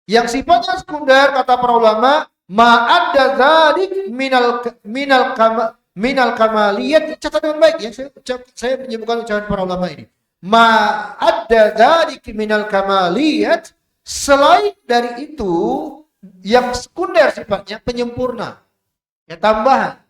S1: Yang sifatnya sekunder, kata para ulama, ma'adda dzalik minal kamaliyat. Catat dengan baik, ya. Saya menyebutkan ucapan para ulama ini. Ma'adda dzalik minal kamaliyat, selain dari itu yang sekunder sifatnya penyempurna, ya, tambahan.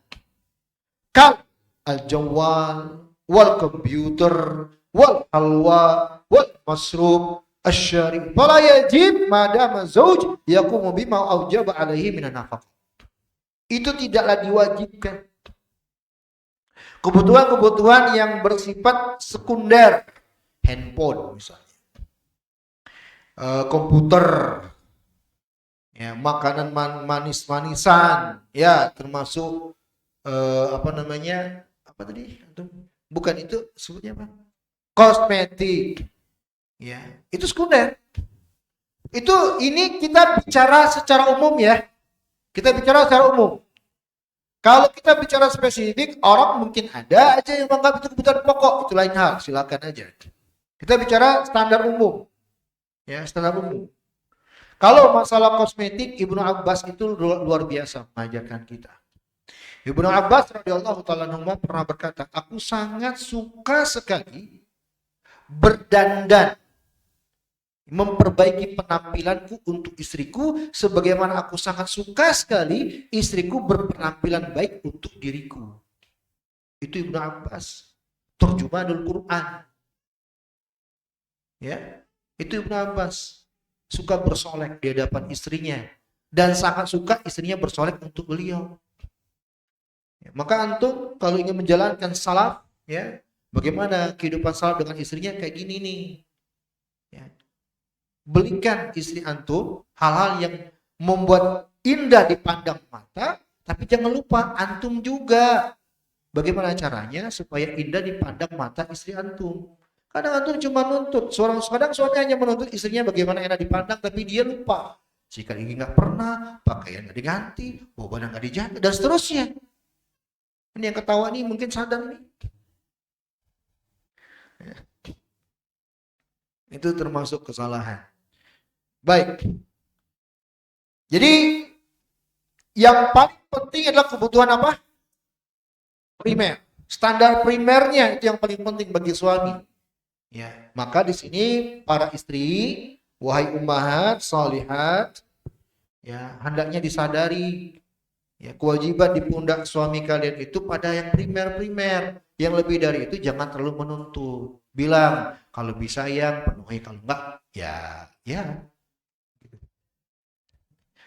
S1: Kal al-jawwal wal komputer wal halwa wal masrub asyari fala yajib madama zauj yaqumu bima aujaba alaihi minan nafaqah. Itu tidaklah diwajibkan. Kebutuhan-kebutuhan yang bersifat sekunder, handphone misalnya, komputer, ya, makanan manis-manisan, ya, termasuk apa namanya, apa tadi? Bukan itu sebutnya apa? Kosmetik, ya, itu sekunder. Itu ini kita bicara secara umum, ya. Kita bicara secara umum. Kalau kita bicara spesifik, orang mungkin ada aja yang menganggap itu kebutuhan pokok, itu lain hal, silakan aja. Kita bicara standar umum, ya, standar umum. Kalau masalah kosmetik, Ibnu Abbas itu luar biasa mengajarkan kita. Ibnu Abbas radhiyallahu ta'ala anhu pernah berkata, aku sangat suka sekali berdandan, memperbaiki penampilanku untuk istriku, sebagaimana aku sangat suka sekali istriku berpenampilan baik untuk diriku. Itu Ibnu Abbas, terjemahanul Quran. Ya, itu Ibnu Abbas suka bersolek di hadapan istrinya dan sangat suka istrinya bersolek untuk beliau. Ya, maka antum kalau ingin menjalankan salaf, ya, bagaimana kehidupan salaf dengan istrinya kayak gini nih. Ya. Belikan istri antum hal-hal yang membuat indah dipandang mata, tapi jangan lupa antum juga bagaimana caranya supaya indah dipandang mata istri antum. Kadang antum cuma nuntut, kadang suami hanya menuntut istrinya bagaimana enak dipandang, tapi dia lupa sikat gigi nggak pernah, pakaian nggak diganti, bau badan nggak dijaga, dan seterusnya. Ini yang ketawa nih mungkin sadar nih. Ya. Itu termasuk kesalahan. Baik. Jadi yang paling penting adalah kebutuhan apa? Primer. Standar primernya itu yang paling penting bagi suami. Ya, maka di sini para istri, wahai ummahat shalihat, ya, hendaknya disadari, ya, kewajiban di pundak suami kalian itu pada yang primer-primer. Yang lebih dari itu jangan terlalu menuntut. Bilang kalau bisa yang penuhi, kalau enggak ya.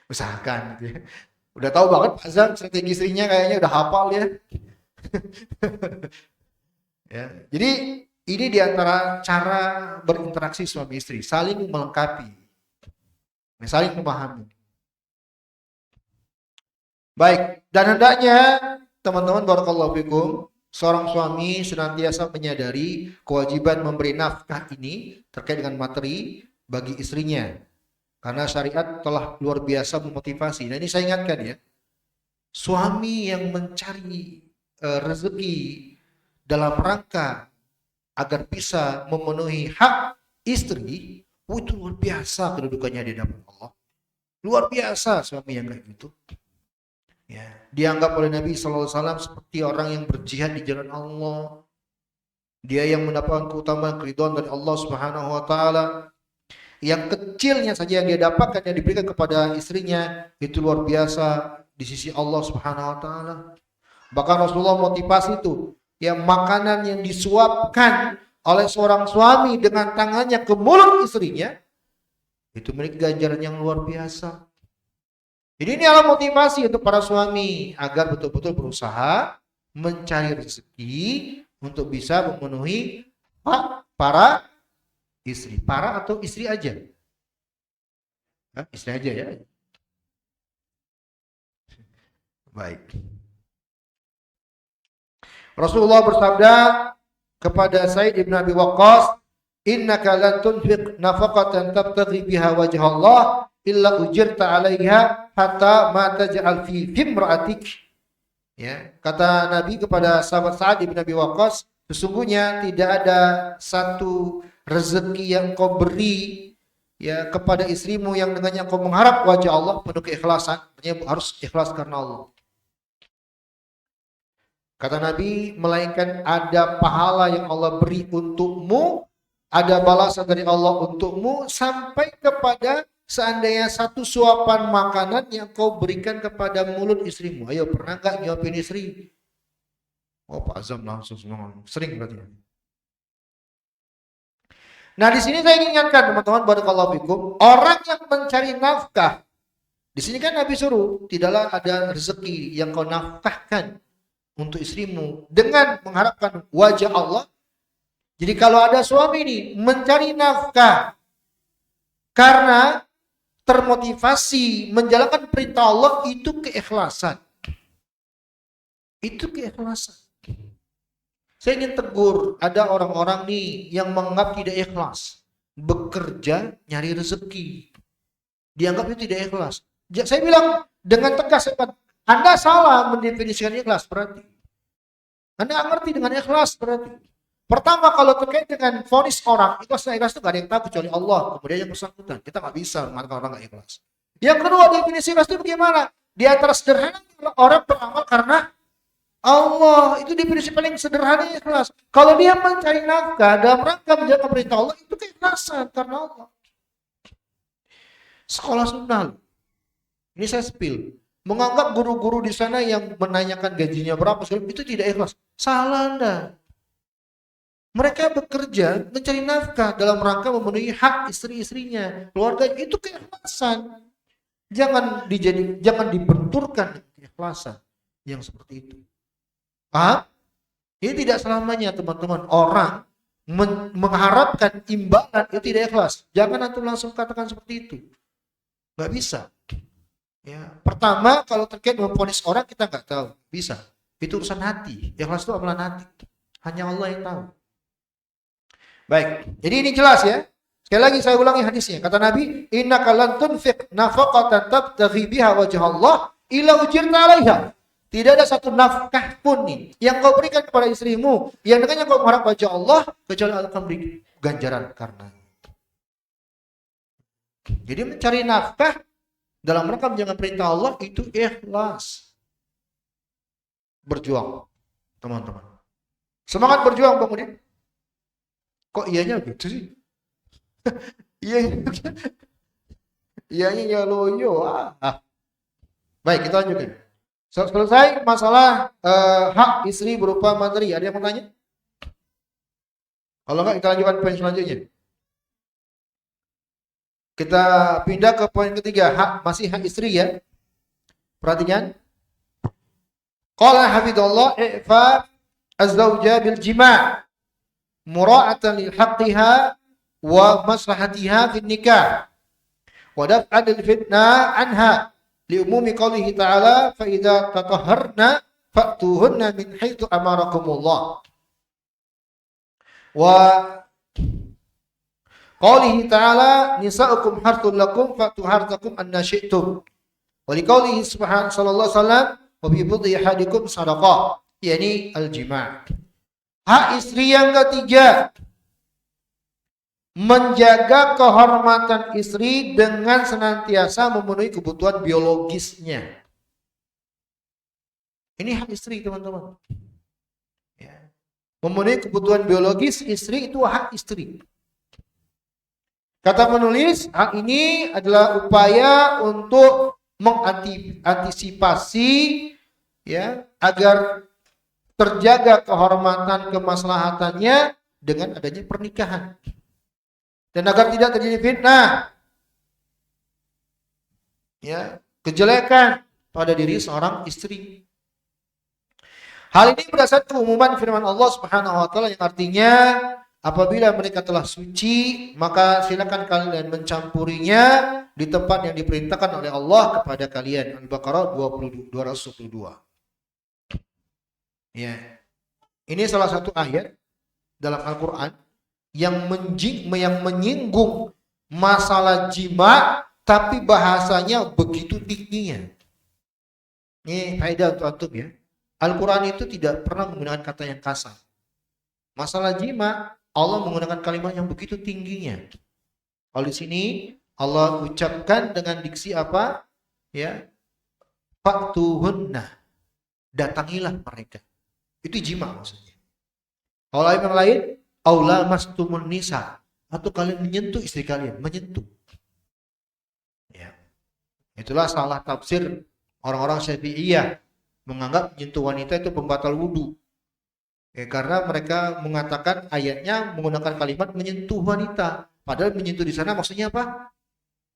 S1: Usahakan, gitu ya. Udah tahu banget Pak Zam strategi istrinya, kayaknya udah hafal ya. Ya, jadi ini diantara cara berinteraksi suami istri, saling melengkapi, saling memahami. Baik, dan hendaknya teman-teman barakallahu fikum, seorang suami senantiasa menyadari kewajiban memberi nafkah ini terkait dengan materi bagi istrinya. Karena syariat telah luar biasa memotivasi. Nah, ini saya ingatkan, ya. Suami yang mencari rezeki dalam rangka agar bisa memenuhi hak istri, itu luar biasa kedudukannya di hadapan Allah. Luar biasa suami yang kayak gitu. Ya, dianggap oleh Nabi SAW seperti orang yang berjihad di jalan Allah. Dia yang mendapatkan keutamaan keridhaan dari Allah Subhanahu wa taala. Yang kecilnya saja yang dia dapatkan yang diberikan kepada istrinya itu luar biasa di sisi Allah Subhanahu wa taala. Bahkan Rasulullah motivasi itu, yang makanan yang disuapkan oleh seorang suami dengan tangannya ke mulut istrinya itu memiliki ganjaran yang luar biasa. Jadi ini adalah motivasi untuk para suami agar betul-betul berusaha mencari rezeki untuk bisa memenuhi hak para istri. Para atau istri aja? Istri aja ya. Baik. Rasulullah bersabda kepada Said ibn Abi Waqqas, innaka lan tunfiq nafaqatan tabtaghi biha wajh Allah illa ujirta 'alaiha hatta ma taj'al fi imra'atik. Ya, kata Nabi kepada sahabat Sa'ad bin Abi Waqqas, sesungguhnya tidak ada satu rezeki yang kau beri ya kepada istrimu yang dengannya kau mengharap wajah Allah penuh keikhlasan, artinya harus ikhlas karena Allah. Kata Nabi, melainkan ada pahala yang Allah beri untukmu, ada balasan dari Allah untukmu, sampai kepada seandainya satu suapan makanan yang kau berikan kepada mulut istrimu. Ayo, pernah gak nyuapin istri? Oh, Pak Azam langsung sering berarti. Nah, di sini saya ingin ingatkan teman-teman, barakallahu fikum, orang yang mencari nafkah. Di sini kan Nabi suruh, tidaklah ada rezeki yang kau nafkahkan untuk istrimu dengan mengharapkan wajah Allah. Jadi kalau ada suami ini mencari nafkah karena termotivasi menjalankan perintah Allah, itu keikhlasan. Itu keikhlasan. Saya ingin tegur, ada orang-orang nih yang menganggap tidak ikhlas. Bekerja nyari rezeki. Dianggap itu tidak ikhlas. Saya bilang dengan tegas, Anda salah mendefinisikan ikhlas berarti. Anda ngerti dengan ikhlas berarti. Pertama, kalau terkait dengan vonis orang, ikhlas itu gak ada yang tahu kecuali Allah. Kemudian yang bersangkutan, kita gak bisa mengatakan orang gak ikhlas. Yang kedua, definisi ikhlas itu bagaimana? Di antara sederhana, orang beramal karena Allah. Itu definisi paling sederhana ikhlas. Kalau dia mencari nafkah dalam rangka menjalankan perintah Allah, itu keikhlasan karena Allah. Sekolah sunnah. Ini saya spill. Menganggap guru-guru di sana yang menanyakan gajinya berapa, itu tidak ikhlas. Salah Anda. Mereka bekerja mencari nafkah dalam rangka memenuhi hak istri-istrinya, keluarga, itu keikhlasan. Jangan dibenturkan keikhlasan yang seperti itu. Paham? Ini tidak selamanya teman-teman. Orang mengharapkan imbalan itu tidak ikhlas. Jangan antum langsung katakan seperti itu. Nggak bisa. Ya, pertama kalau terkait memvonis orang kita nggak tahu, bisa. Itu urusan hati. Ikhlas itu amalan hati. Hanya Allah yang tahu. Baik, jadi ini jelas ya. Sekali lagi saya ulangi hadisnya. Kata Nabi, innaka lan tunfiq nafaqatan tabtaghi biha wajh Allah illa ujirta 'alaiha. Tidak ada satu nafkah pun nih yang kau berikan kepada istrimu yang dengannya kau mengharap wajah Allah kecuali Allah akan beri ganjaran karena. Jadi mencari nafkah dalam rangka menjalankan perintah Allah itu ikhlas. Berjuang, teman-teman. Semangat berjuang, Bang Udin. Kok iyanya gitu sih? Iyanya ya loyo. Baik, kita lanjutkan. Selesai masalah hak istri berupa materi. Ada yang mau tanya? Kalau enggak, kita lanjutkan poin selanjutnya. Kita pindah ke poin ketiga, masih hak istri ya. Perhatikan. Qala hafidhullah i'fa az-zawja bil jima' mura'atan li haqqiha wa maslahatiha fi nikah wa daf'an lil fitnah anha li umumi qoulihi ta'ala fa idza tatahharna fa'tuhunna min haitsu amarakumullah wa qoulihi ta'ala nisa'ukum harthul lakum fa'tu harthakum anna syi'tum wa li qoulihi subhanahu sallallahu alaihi wasallam wa bi budhi hadikum sadaqah, yakni al-jima'. Hak istri yang ketiga, menjaga kehormatan istri dengan senantiasa memenuhi kebutuhan biologisnya. Ini hak istri, teman-teman. Ya. Memenuhi kebutuhan biologis istri itu hak istri. Kata penulis, hal ini adalah upaya untuk mengantisipasi ya agar terjaga kehormatan kemaslahatannya dengan adanya pernikahan. Dan agar tidak terjadi fitnah. Ya, kejelekan pada diri seorang istri. Hal ini berdasarkan keumuman firman Allah Subhanahu wa taala yang artinya apabila mereka telah suci, maka silakan kalian mencampurinya di tempat yang diperintahkan oleh Allah kepada kalian. Al-Baqarah 222. Ya. Ini salah satu ayat dalam Al-Qur'an yang menyinggung masalah jima tapi bahasanya begitu tingginya. Ini faedah untuk antum ya. Al-Qur'an itu tidak pernah menggunakan kata yang kasar. Masalah jima Allah menggunakan kalimat yang begitu tingginya. Kalau di sini Allah ucapkan dengan diksi apa? Ya. Faktuhunna. Datangilah mereka. Itu jima maksudnya. Kalau ayat yang lain, aula mastumun nisa, atau kalian menyentuh istri kalian, menyentuh. Ya. Itulah salah tafsir orang-orang Syafi'iyah menganggap menyentuh wanita itu pembatal wudu. Ya, karena mereka mengatakan ayatnya menggunakan kalimat menyentuh wanita. Padahal menyentuh di sana maksudnya apa?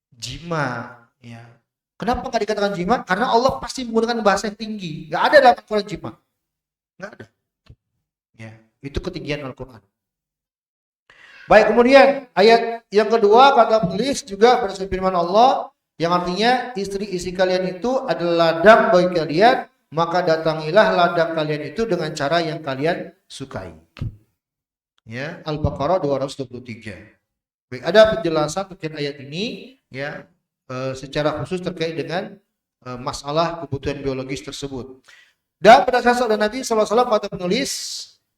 S1: Jima. Ya. Kenapa nggak dikatakan jima? Karena Allah pasti menggunakan bahasa yang tinggi. Nggak ada dalam Al-Quran jima. Nggak ada. Ya, itu ketinggian Al-Quran. Baik, kemudian ayat yang kedua kata penulis juga berdasarkan firman Allah yang artinya istri-istri kalian itu adalah ladang bagi kalian. Maka datangilah ladang kalian itu dengan cara yang kalian sukai. Ya, Al-Baqarah 223. Baik, ada penjelasan terkait ayat ini ya secara khusus terkait dengan masalah kebutuhan biologis tersebut. Dan berdasarkan Nabi sallallahu alaihi wasallam kata penulis,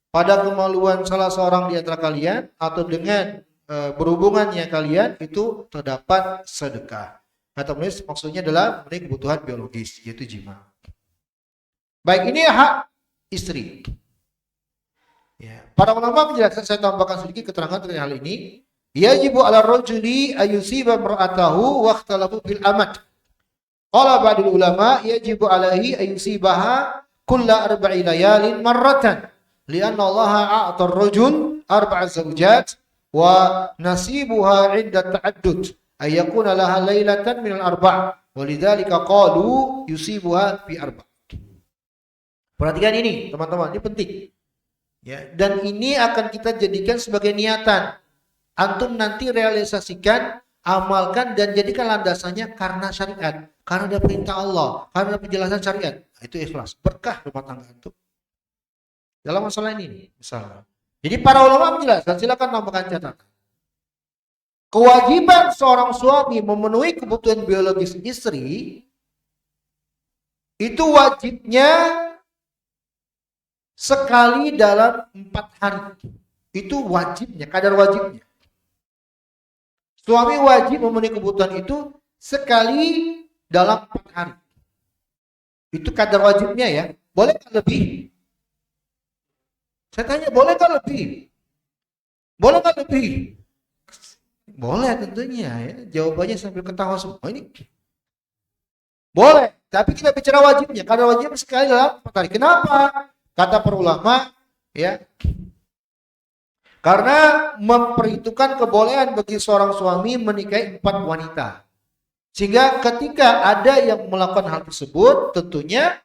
S1: pada kemaluan salah seorang di antara kalian atau dengan berhubungannya kalian itu terdapat sedekah. Kata penulis maksudnya adalah memenuhi kebutuhan biologis yaitu jima. Baik, ini hak istri. Ya. Para ulama menjelaskan, saya tambahkan sedikit keterangan terkait hal ini. Yajibu 'ala rajuli ayusiba mar'atahu wa ikhtalafu fil amad. Qala ba'dul ulama yajibu 'alaihi ayusibaha kulla arba'i layalin marratan. Lianna Allah a'ta ar-rajul arba'a zawjat wa nasibuha 'inda ta'addud ay yakuna laha laylatan min al-arba'. Walidzalika qalu yusibuha fi arba'. Perhatikan ini, teman-teman, ini penting. Ya, dan ini akan kita jadikan sebagai niatan. Antum nanti realisasikan, amalkan dan jadikan landasannya karena syariat, karena ada perintah Allah, karena ada penjelasan syariat. Itu ikhlas, berkah rumah tangga antum. Dalam masalah ini, misalnya. Jadi para ulama menjelaskan, silakan tambahkan catatan. Kewajiban seorang suami memenuhi kebutuhan biologis istri itu wajibnya sekali dalam 4 hari. Itu wajibnya, kadar wajibnya. Suami wajib memenuhi kebutuhan itu sekali dalam 4 hari. Itu kadar wajibnya ya. Boleh kan lebih? Saya tanya, boleh kan lebih? Boleh kan lebih? Boleh tentunya ya. Jawabannya sambil ketawa semua ini. Boleh, tapi kita bicara wajibnya. Kadar wajibnya sekali dalam 4 hari. Kenapa? Kata para ulama, ya, karena memperhitungkan kebolehan bagi seorang suami menikahi 4 wanita. Sehingga ketika ada yang melakukan hal tersebut, tentunya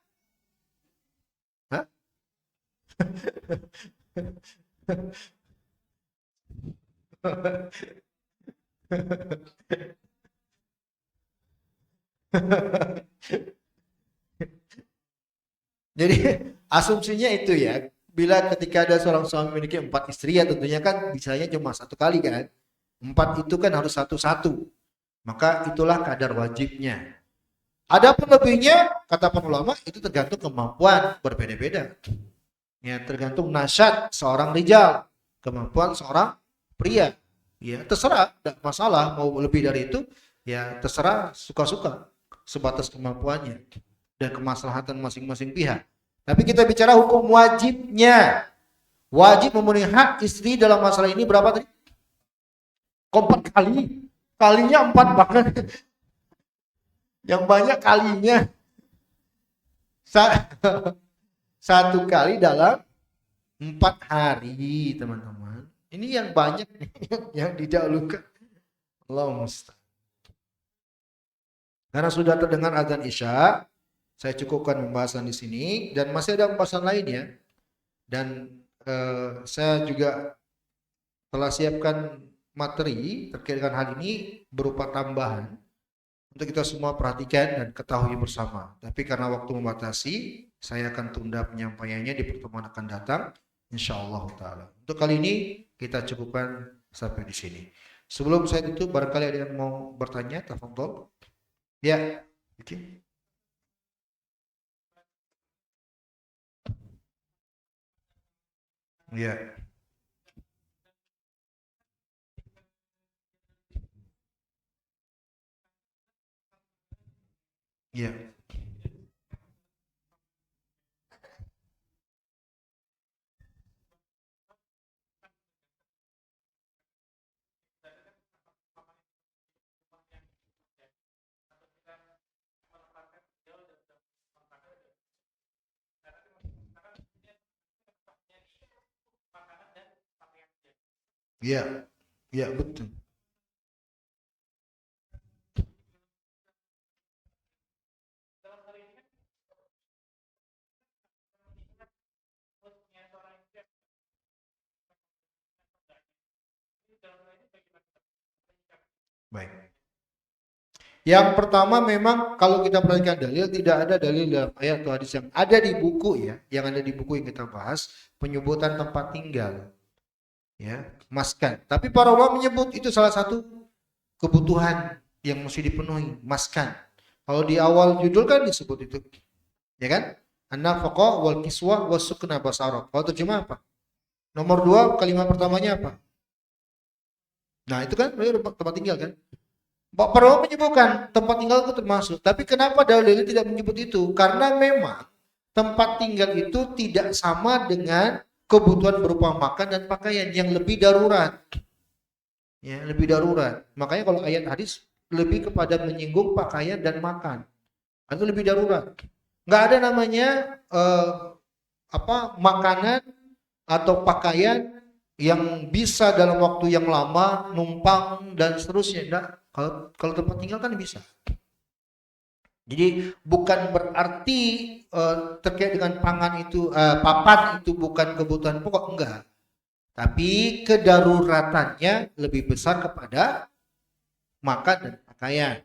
S1: jadi asumsinya itu ya, bila ketika ada seorang suami memiliki 4 istri ya tentunya kan bisanya cuma 1 kali kan. 4 itu kan harus satu-satu. Maka itulah kadar wajibnya. Adapun lebihnya, kata para ulama, itu tergantung kemampuan berbeda-beda. Ya, tergantung nasyat seorang rijal, kemampuan seorang pria. Ya, terserah, tidak masalah mau lebih dari itu, ya terserah suka-suka sebatas kemampuannya dan kemaslahatan masing-masing pihak. Tapi kita bicara hukum wajibnya. Wajib memenuhi hak istri dalam masalah ini berapa tadi? Kok 4 kali? Kalinya 4 bahkan. Yang banyak kalinya. Satu kali dalam 4 hari, teman-teman. Ini yang banyak nih, yang didahulukan. Allah musta'an. Karena sudah terdengar azan Isya, saya cukupkan pembahasan di sini dan masih ada pembahasan lainnya. Dan saya juga telah siapkan materi terkait dengan hal ini berupa tambahan untuk kita semua perhatikan dan ketahui bersama. Tapi karena waktu membatasi, saya akan tunda penyampaiannya di pertemuan akan datang, insyaallah taala. Untuk kali ini kita cukupkan sampai di sini. Sebelum saya tutup, barangkali ada yang mau bertanya, tafadhol. Ya, oke. Okay. Ya, ya, ya, ya, betul. Baik. Yang pertama memang kalau kita perhatikan dalil, tidak ada dalil dalam ayat atau hadis yang ada di buku ya, yang ada di buku yang kita bahas penyebutan tempat tinggal ya, maskan. Tapi para ulama menyebut itu salah satu kebutuhan yang mesti dipenuhi, maskan. Kalau di awal judul kan disebut itu, ya kan? An-nafaqah wal kiswah was sukna basarah. Kalau terjemah apa? Nomor dua kalimat pertamanya apa? Nah itu kan tempat tinggal kan? Pak Prabowo menyebutkan tempat tinggal itu termasuk. Tapi kenapa dalil tidak menyebut itu? Karena memang tempat tinggal itu tidak sama dengan kebutuhan berupa makan dan pakaian yang lebih darurat. Ya, lebih darurat. Makanya kalau ayat hadis lebih kepada menyinggung pakaian dan makan. Itu lebih darurat. Nggak ada namanya makanan atau pakaian yang bisa dalam waktu yang lama numpang dan seterusnya. Nggak. Kalau tempat tinggal kan bisa. Jadi bukan berarti terkait dengan pangan itu papan itu bukan kebutuhan pokok, enggak. Tapi kedaruratannya lebih besar kepada makan dan pakaian.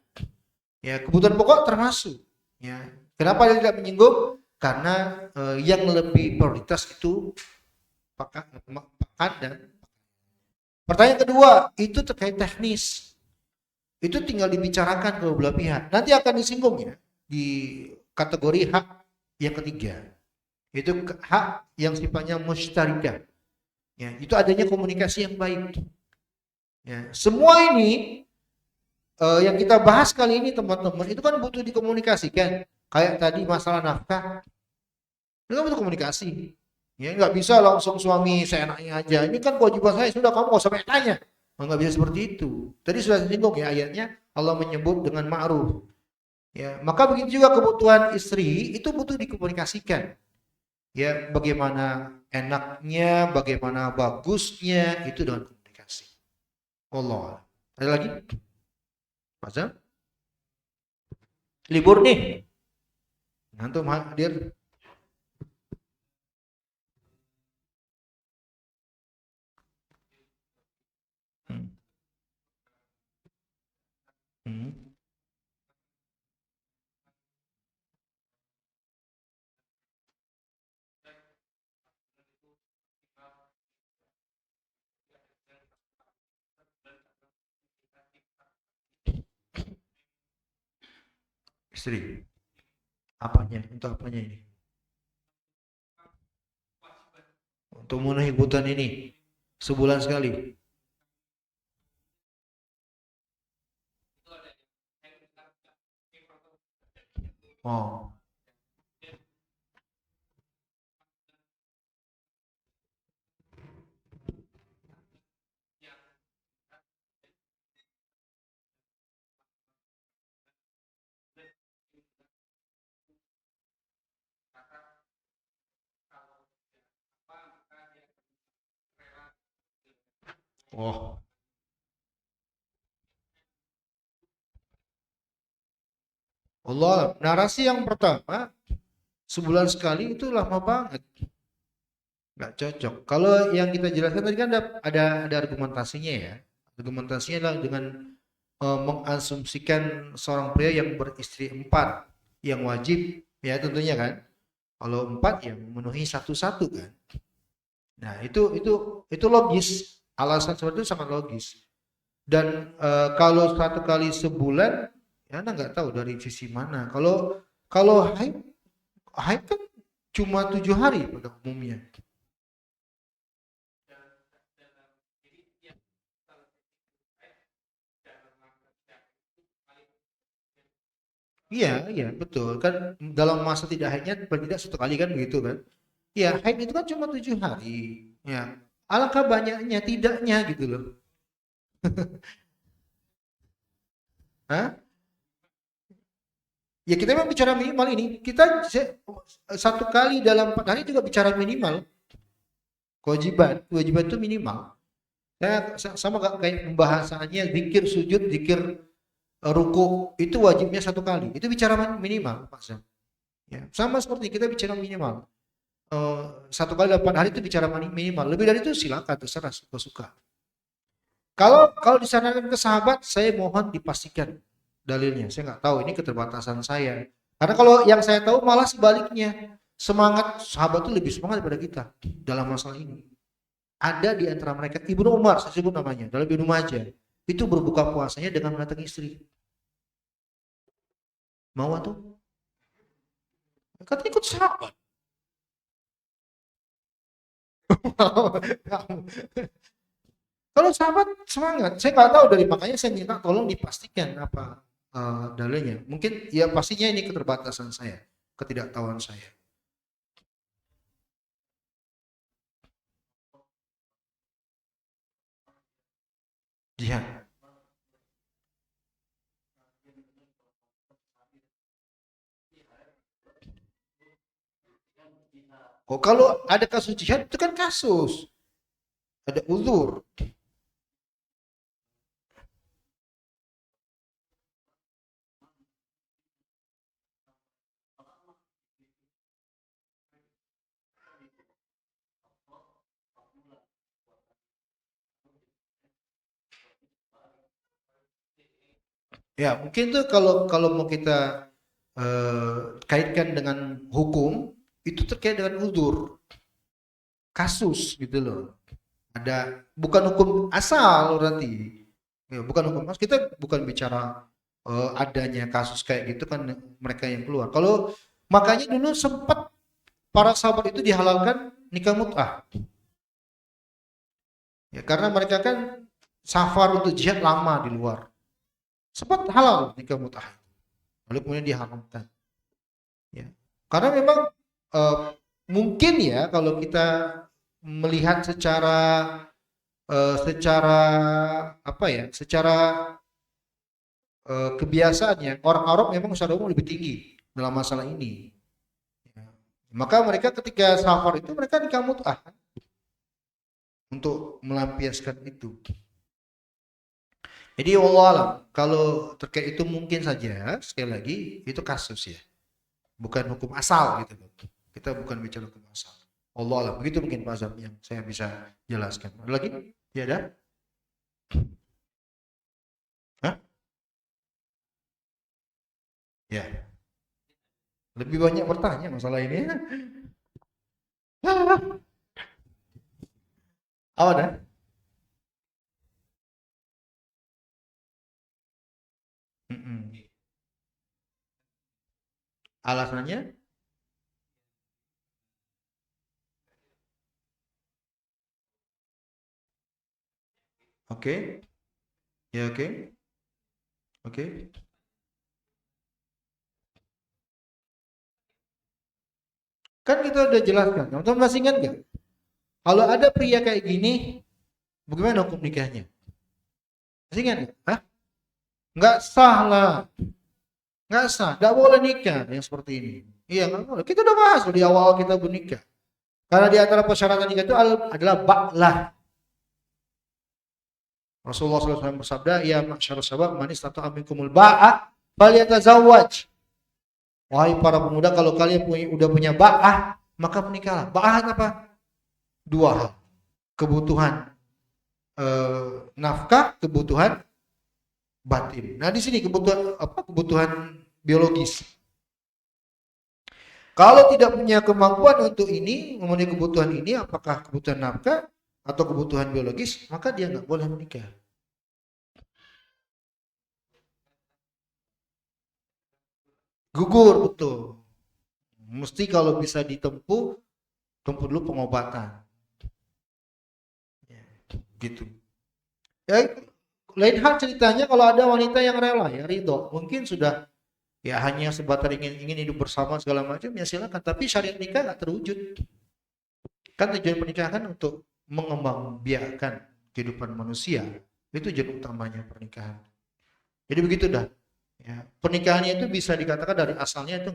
S1: Ya, kebutuhan pokok termasuk. Ya. Kenapa dia tidak menyinggung? Karena yang lebih prioritas itu makan dan pertanyaan kedua itu terkait teknis. Itu tinggal dibicarakan ke beberapa pihak. Nanti akan disinggung ya di kategori hak yang ketiga. Itu hak yang sifatnya musytarikah. Ya, itu adanya komunikasi yang baik. Ya, semua ini yang kita bahas kali ini teman-teman itu kan butuh dikomunikasikan. Kayak tadi masalah nafkah, itu kan butuh komunikasi. Ya nggak bisa langsung suami seenaknya aja. Ini kan kewajiban saya sudah kamu nggak usah banyak tanya. Nggak bisa seperti itu. Tadi sudah disinggung ya ayatnya Allah menyebut dengan ma'ruf. Ya, maka begitu juga kebutuhan istri itu butuh dikomunikasikan. Ya, bagaimana enaknya, bagaimana bagusnya itu dengan komunikasi. Allah. Ada lagi? Masa? Libur nih. Antum hadir. Hmm. Hmm. Istri. Apanya? Untuk apanya ini? Untuk memenuhi kebutuhan ini. Sebulan sekali. Oh. Oh, Allah. Narasi yang pertama, sebulan sekali itu lama banget. Nggak cocok. Kalau yang kita jelaskan tadi kan ada argumentasinya ya. Argumentasinya adalah dengan mengasumsikan seorang pria yang beristri empat yang wajib ya tentunya kan. Kalau empat yang memenuhi satu-satu kan. Nah itu logis. Alasan seperti itu sangat logis. Dan kalau satu kali sebulan, ya Anda nggak tahu dari sisi mana. Kalau haid kan cuma 7 hari pada umumnya. Iya, iya, betul. Kan dalam masa tidak haidnya paling tidak 1 kali kan begitu kan? Iya, haid itu kan cuma 7 hari. Ya, alangkah banyaknya tidaknya gitu loh. Hah? Ya kita memang bicara minimal ini. Kita 1 kali dalam 4 hari juga bicara minimal. Kewajiban itu minimal. Sama kayak pembahasannya zikir sujud, zikir ruku itu wajibnya 1 kali. Itu bicara minimal, Pak Zam. Ya, sama seperti kita bicara minimal. 1 kali dalam 4 hari itu bicara minimal. Lebih dari itu silakan terserah suka-suka. Kalau disarankan ke sahabat, saya mohon dipastikan dalilnya. Saya nggak tahu ini keterbatasan saya. Karena kalau yang saya tahu malah sebaliknya. Semangat sahabat itu lebih semangat daripada kita dalam masalah ini. Ada di antara mereka Ibnu Umar, saya sebut namanya, dalam Ibnu Majah. Itu berbuka puasanya dengan mendatangi istri. Mau tuh? Katanya ikut sahabat. Kalau sahabat semangat, saya nggak tahu dari makanya saya minta tolong dipastikan apa dalilnya. Mungkin ya pastinya ini keterbatasan saya, ketidaktahuan saya. Jihad. Oh, kalau ada kasus jihad itu kan kasus, ada uzur. Ya, mungkin tuh kalau kalau mau kita kaitkan dengan hukum itu terkait dengan uzur, kasus gitu loh. Ada bukan hukum asal berarti. Ya, bukan hukum asal. Kita bukan bicara adanya kasus kayak gitu kan mereka yang keluar. Kalau makanya dulu sempat para sahabat itu dihalalkan nikah mut'ah. Ya, karena mereka kan safar untuk jihad lama di luar. Sempat halal nikah mut'ah. Lalu kemudian diharamkan. Ya. Karena memang eh, mungkin ya kalau kita melihat secara apa ya, secara kebiasaannya orang Arab memang secara umum lebih tinggi dalam masalah ini. Ya. Maka mereka ketika safar itu mereka nikah mut'ah untuk melampiaskan itu. Jadi Allah alam, kalau terkait itu mungkin saja sekali lagi itu kasus ya, bukan hukum asal gitu loh. Kita bukan bicara hukum asal. Allah alam, begitu mungkin Pak Azam yang saya bisa jelaskan. Ada lagi? Ya ada? Hah? Ya, lebih banyak bertanya masalah ini. Apa dah? Mm-mm. Alasannya? Oke, ya oke, oke. Kan kita udah jelaskan. Teman-teman masih ingat nggak? Kalau ada pria kayak gini, bagaimana hukum nikahnya? Masih ingat nggak? Hah? Nggak sah lah. Nggak sah. Nggak boleh nikah yang seperti ini. Iya, nggak boleh. Kita udah bahas loh di awal kita bernikah. Karena di antara persyaratan nikah itu adalah ba'lah. Rasulullah SAW bersabda, ya ma'syarus syabab man istata'a minkumul ba'a falyatazawwaj. Wahai para pemuda, kalau kalian udah punya ba'ah, maka menikahlah. Ba'ah apa? Dua hal. Kebutuhan nafkah, kebutuhan batin. Nah, di sini kebutuhan apa? Kebutuhan biologis. Kalau tidak punya kemampuan untuk ini, memenuhi kebutuhan ini, apakah kebutuhan nafkah atau kebutuhan biologis, maka dia nggak boleh menikah. Gugur, betul. Mesti kalau bisa ditempuh, tempuh dulu pengobatan. Ya, gitu. Ya, lain hal ceritanya kalau ada wanita yang rela, ya ridho. Mungkin sudah ya hanya sebatas ingin hidup bersama segala macam, ya silakan. Tapi syariat nikah nggak terwujud. Kan tujuan pernikahan kan untuk mengembangbiakkan kehidupan manusia. Itu tujuan utamanya pernikahan. Jadi begitu dah. Ya, pernikahannya itu bisa dikatakan dari asalnya itu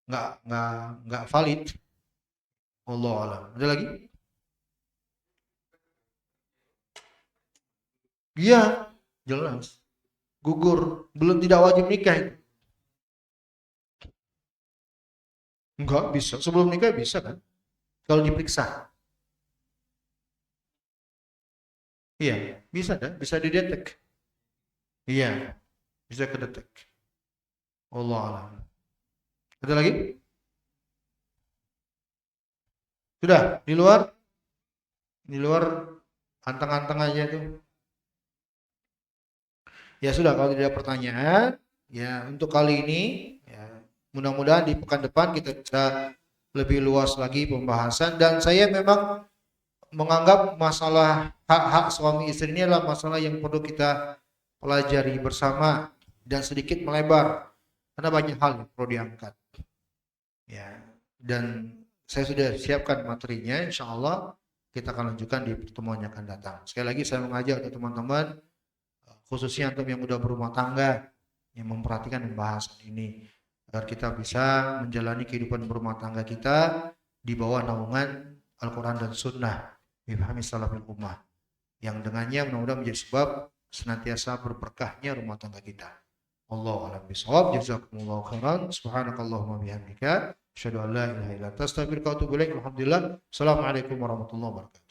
S1: nggak valid. Allah alam. Ada lagi? Iya, jelas. Gugur, belum tidak wajib nikah itu. Enggak bisa. Sebelum nikah bisa kan? Kalau diperiksa. Iya, bisa kan? Bisa didetek. Iya, bisa kedetek. Allah alam. Ada lagi? Sudah, di luar anteng-anteng aja tuh. Ya sudah, kalau tidak ada pertanyaan, ya untuk kali ini, ya, mudah-mudahan di pekan depan kita bisa lebih luas lagi pembahasan. Dan saya memang menganggap masalah hak-hak suami istri ini adalah masalah yang perlu kita pelajari bersama dan sedikit melebar karena banyak hal yang perlu diangkat. Ya, dan saya sudah siapkan materinya, insya Allah kita akan lanjutkan di pertemuan yang akan datang. Sekali lagi saya mengajak untuk teman-teman, khususnya untuk yang sudah berumah tangga, yang memperhatikan pembahasan ini, agar kita bisa menjalani kehidupan berumah tangga kita di bawah naungan Al-Quran dan Sunnah, bifahmi salafil ummah, yang dengannya mudah-mudahan menjadi sebab senantiasa berberkahnya rumah tangga kita. Allahu a'lam bishawab. Jazakumullahu khairan. Subhanakallahumma bihamdika asyhadu an la ilaha illa anta astaghfiruka wa atubu ilaik. Alhamdulillah. Assalamualaikum warahmatullahi wabarakatuh.